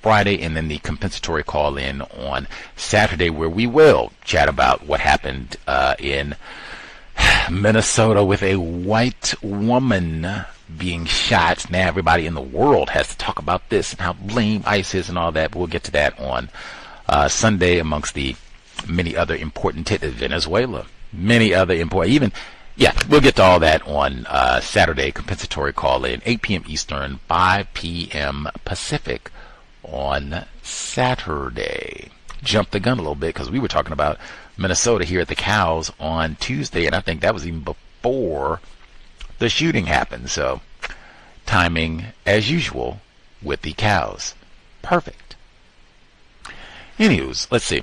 Friday, and then the compensatory call-in on Saturday, where we will chat about what happened in Minnesota with a white woman being shot. Now everybody in the world has to talk about this and how lame ICE is and all that, but we'll get to that on Sunday, amongst the many other important Venezuela, many other important, we'll get to all that on Saturday. Compensatory call-in, 8 p.m. Eastern, 5 p.m. Pacific on Saturday. Jumped the gun a little bit because we were talking about Minnesota here at the Cows on Tuesday, and I think that was even before the shooting happened. So timing as usual with the Cows. Perfect. Anyways, let's see.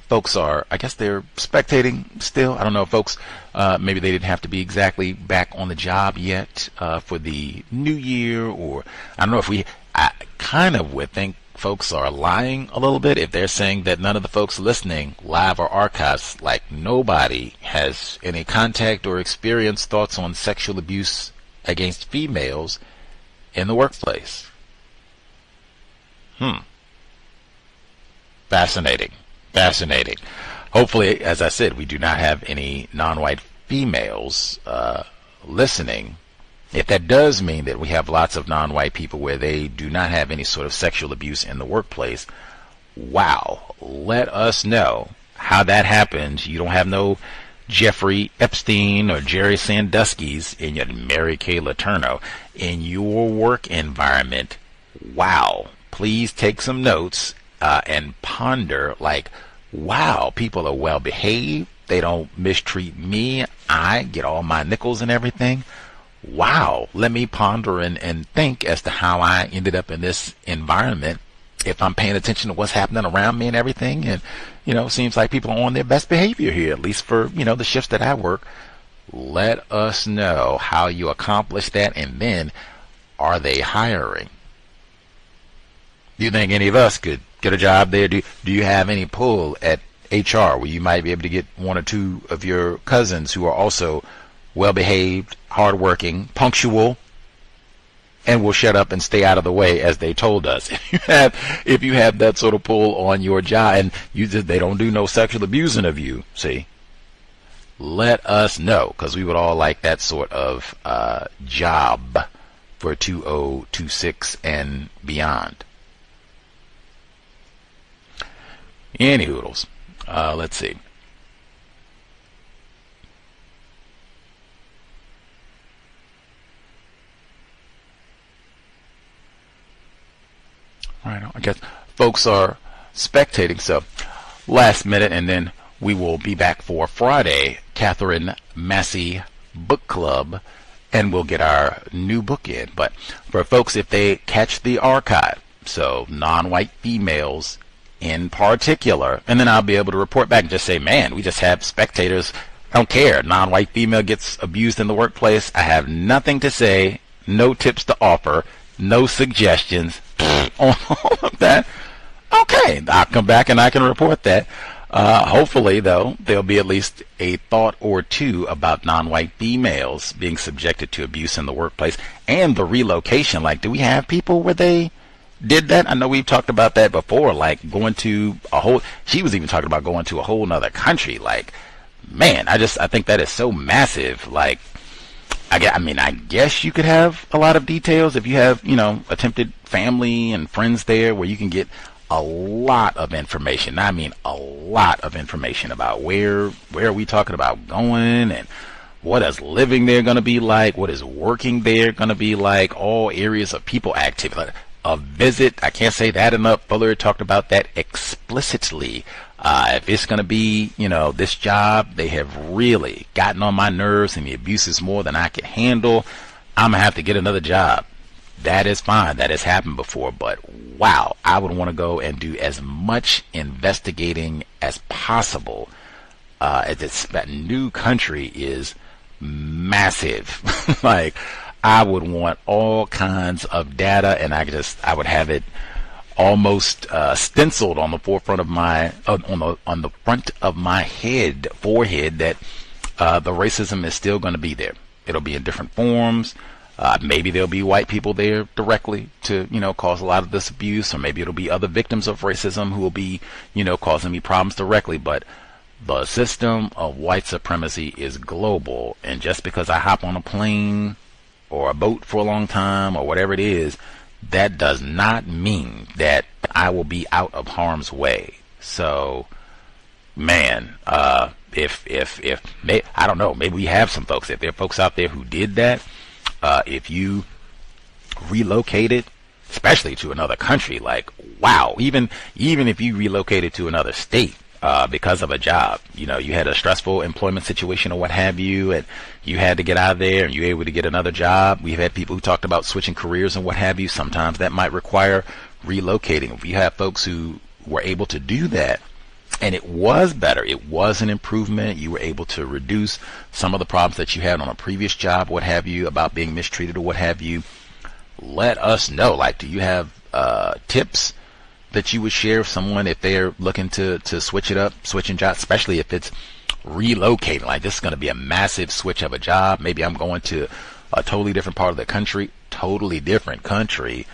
Folks are, I guess they're spectating still. I don't know if folks, maybe they didn't have to be exactly back on the job yet for the new year, or I don't know if I kind of would think folks are lying a little bit if they're saying that none of the folks listening, live or archives, like nobody has any contact or experience thoughts on sexual abuse against females in the workplace. Fascinating. Hopefully, as I said, we do not have any non-white females listening. If that does mean that we have lots of non-white people where they do not have any sort of sexual abuse in the workplace, wow, let us know how that happens. You don't have no Jeffrey Epstein or Jerry Sandusky's in your Mary Kay Letourneau in your work environment. Wow, please take some notes and ponder, like, wow, people are well behaved. They don't mistreat me. I get all my nickels and everything. Wow, let me ponder and think as to how I ended up in this environment, if I'm paying attention to what's happening around me and everything. And, seems like people are on their best behavior here, at least for, the shifts that I work. Let us know how you accomplish that, and then are they hiring? Do you think any of us could get a job there? Do you have any pull at HR where you might be able to get one or two of your cousins who are also well-behaved, hardworking, punctual, and will shut up and stay out of the way, as they told us? If you have that sort of pull on your job, and they don't do no sexual abusing of you, see, let us know, because we would all like that sort of job for 2026 and beyond. Any hoodles. Let's see. All right, I guess folks are spectating, so last minute, and then we will be back for Friday, Catherine Massey Book Club, and we'll get our new book in. But for folks, if they catch the archive, so non-white females in particular, and then I'll be able to report back and just say, man, we just have spectators. I don't care. Non-white female gets abused in the workplace. I have nothing to say, no tips to offer, no suggestions on all of that. Okay, I'll come back and I can report that. Hopefully, though, there'll be at least a thought or two about non-white females being subjected to abuse in the workplace and the relocation. Like, do we have people where they did that? I know we've talked about that before, like going to she was even talking about going to a whole nother country. Like, man, I think that is so massive. Like, I guess you could have a lot of details if you have, attempted family and friends there, where you can get a lot of information. I mean, a lot of information about where are we talking about going, and what is living there going to be like, what is working there going to be like, all areas of people activity. A visit, I can't say that enough. Fuller talked about that explicitly. If it's going to be, this job, they have really gotten on my nerves and the abuse is more than I can handle, I'm going to have to get another job. That is fine. That has happened before. But wow, I would want to go and do as much investigating as possible. As this new country is massive. Like, I would want all kinds of data, and I would have it almost stenciled on the forefront of my on the front of my forehead that the racism is still going to be there. It'll be in different forms. Maybe there'll be white people there directly to, cause a lot of this abuse, or maybe it'll be other victims of racism who will be, causing me problems directly. But the system of white supremacy is global, and just because I hop on a plane or a boat for a long time or whatever it is, that does not mean that I will be out of harm's way. So, man, I don't know, maybe we have some folks, if there are folks out there who did that, if you relocated, especially to another country, like, wow, even if you relocated to another state because of a job, you had a stressful employment situation or what have you, and you had to get out of there and you were able to get another job. We've had people who talked about switching careers and what have you. Sometimes that might require relocating. If you have folks who were able to do that, and it was better, it was an improvement, you were able to reduce some of the problems that you had on a previous job, what have you, about being mistreated or what have you, let us know. Like, do you have tips that you would share with someone if they're looking to switch it up, switching jobs, especially if it's relocating? Like, this is going to be a massive switch of a job. Maybe I'm going to a totally different part of the country, totally different country.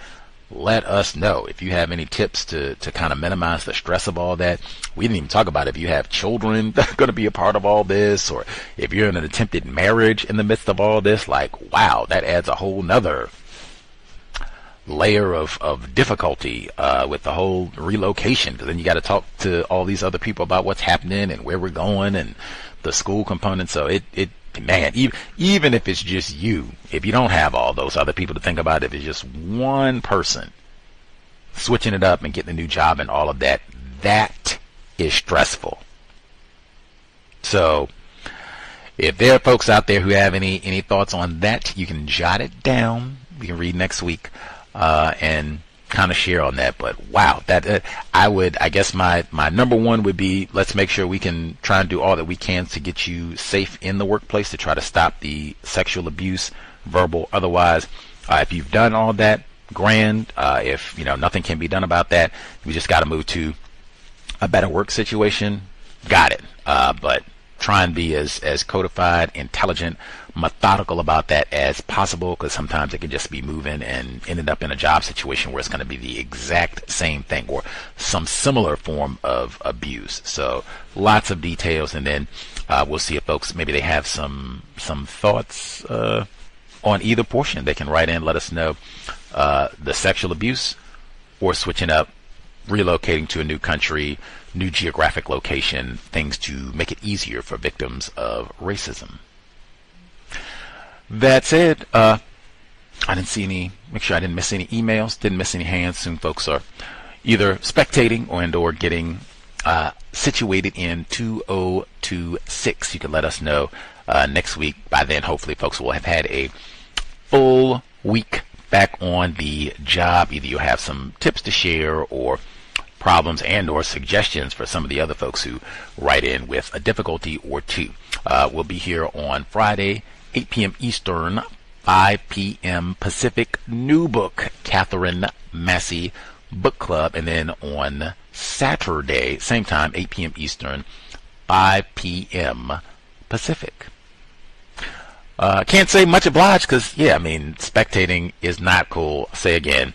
Let us know if you have any tips to kind of minimize the stress of all that. We didn't even talk about if you have children that are going to be a part of all this, or if you're in an attempted marriage in the midst of all this. Like, wow, that adds a whole nother layer of difficulty with the whole relocation, because then you got to talk to all these other people about what's happening and where we're going and the school component. So man, even if it's just you, if you don't have all those other people to think about, if it's just one person switching it up and getting a new job and all of that, that is stressful. So if there are folks out there who have any thoughts on that, you can jot it down. We can read next week and kind of share on that. But wow, that I guess my number one would be, let's make sure we can try and do all that we can to get you safe in the workplace, to try to stop the sexual abuse, verbal, otherwise. If you've done all that, grand. If nothing can be done about that, we just got to move to a better work situation. Got it. But try and be as codified, intelligent, methodical about that as possible, because sometimes it can just be moving and ended up in a job situation where it's going to be the exact same thing or some similar form of abuse. So lots of details, and then we'll see if folks, maybe they have some thoughts on either portion. They can write in, let us know the sexual abuse or switching up, relocating to a new country, new geographic location, things to make it easier for victims of racism. That's it. I didn't see any, make sure I didn't miss any emails, didn't miss any hands. Soon folks are either spectating or getting situated in 2026. You can let us know next week. By then, hopefully folks will have had a full week back on the job. Either you'll have some tips to share or problems and or suggestions for some of the other folks who write in with a difficulty or two. We'll be here on Friday, 8 p.m. Eastern, 5 p.m. Pacific. New book, Catherine Massey Book Club. And then on Saturday, same time, 8 p.m. Eastern, 5 p.m. Pacific. Can't say much obliged because, spectating is not cool. I'll say again,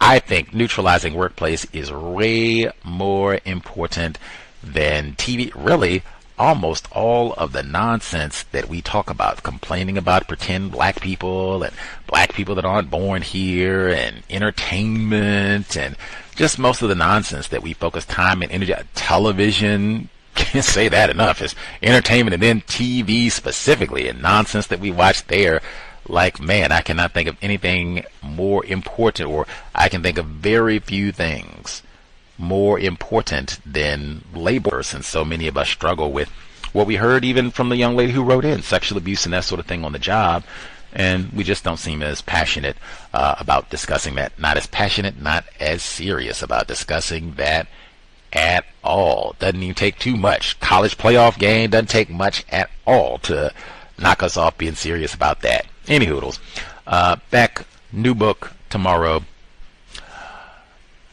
I think Neutralizing Workplace is way more important than TV. Really, almost all of the nonsense that we talk about, complaining about pretend black people and black people that aren't born here and entertainment and just most of the nonsense that we focus time and energy on. Television, can't say that enough. It's entertainment, and then TV specifically, and nonsense that we watch there. Like, man, I cannot think of anything more important, or I can think of very few things more important than labor, and so many of us struggle with what we heard even from the young lady who wrote in, sexual abuse and that sort of thing on the job, and we just don't seem as passionate about discussing that. Not as passionate, not as serious about discussing that at all. Doesn't even take too much. College playoff game doesn't take much at all to knock us off being serious about that. Any hoodles. Back, new book tomorrow.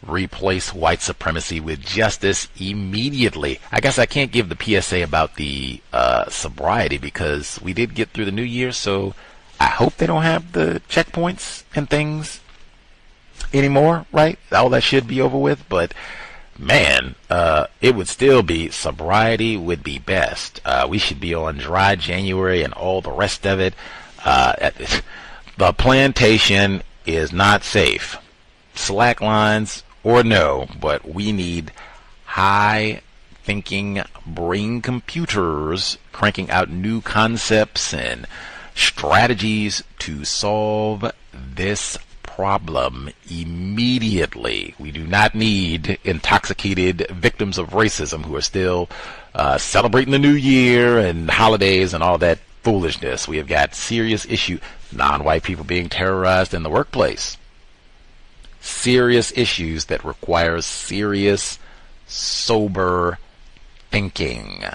Replace white supremacy with justice immediately. I guess I can't give the PSA about the sobriety because we did get through the new year, so I hope they don't have the checkpoints and things anymore, right? All that should be over with, but man, it would still be, sobriety would be best. We should be on dry January and all the rest of it. The plantation is not safe. Slack lines or no, but we need high thinking brain computers cranking out new concepts and strategies to solve this problem immediately. We do not need intoxicated victims of racism who are still celebrating the new year and holidays and all that foolishness. We have got serious issue, non-white people being terrorized in the workplace. Serious issues that require serious, sober thinking.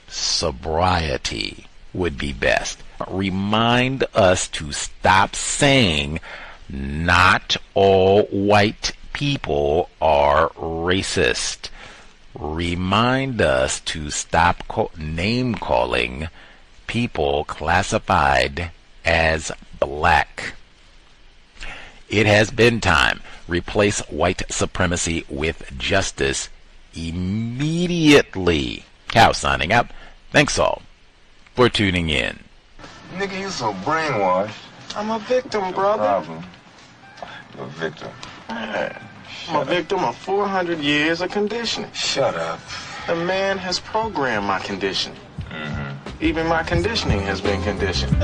Sobriety would be best. Remind us to stop saying not all white people are racist. Remind us to stop name calling people classified as black. It has been time. Replace white supremacy with justice immediately. Cow signing out. Thanks all for tuning in. Nigga, you so brainwashed. I'm a victim, brother. No problem. You're a victim. Man, I'm a victim of 400 years of conditioning. Shut up. The man has programmed my conditioning. Even my conditioning has been conditioned.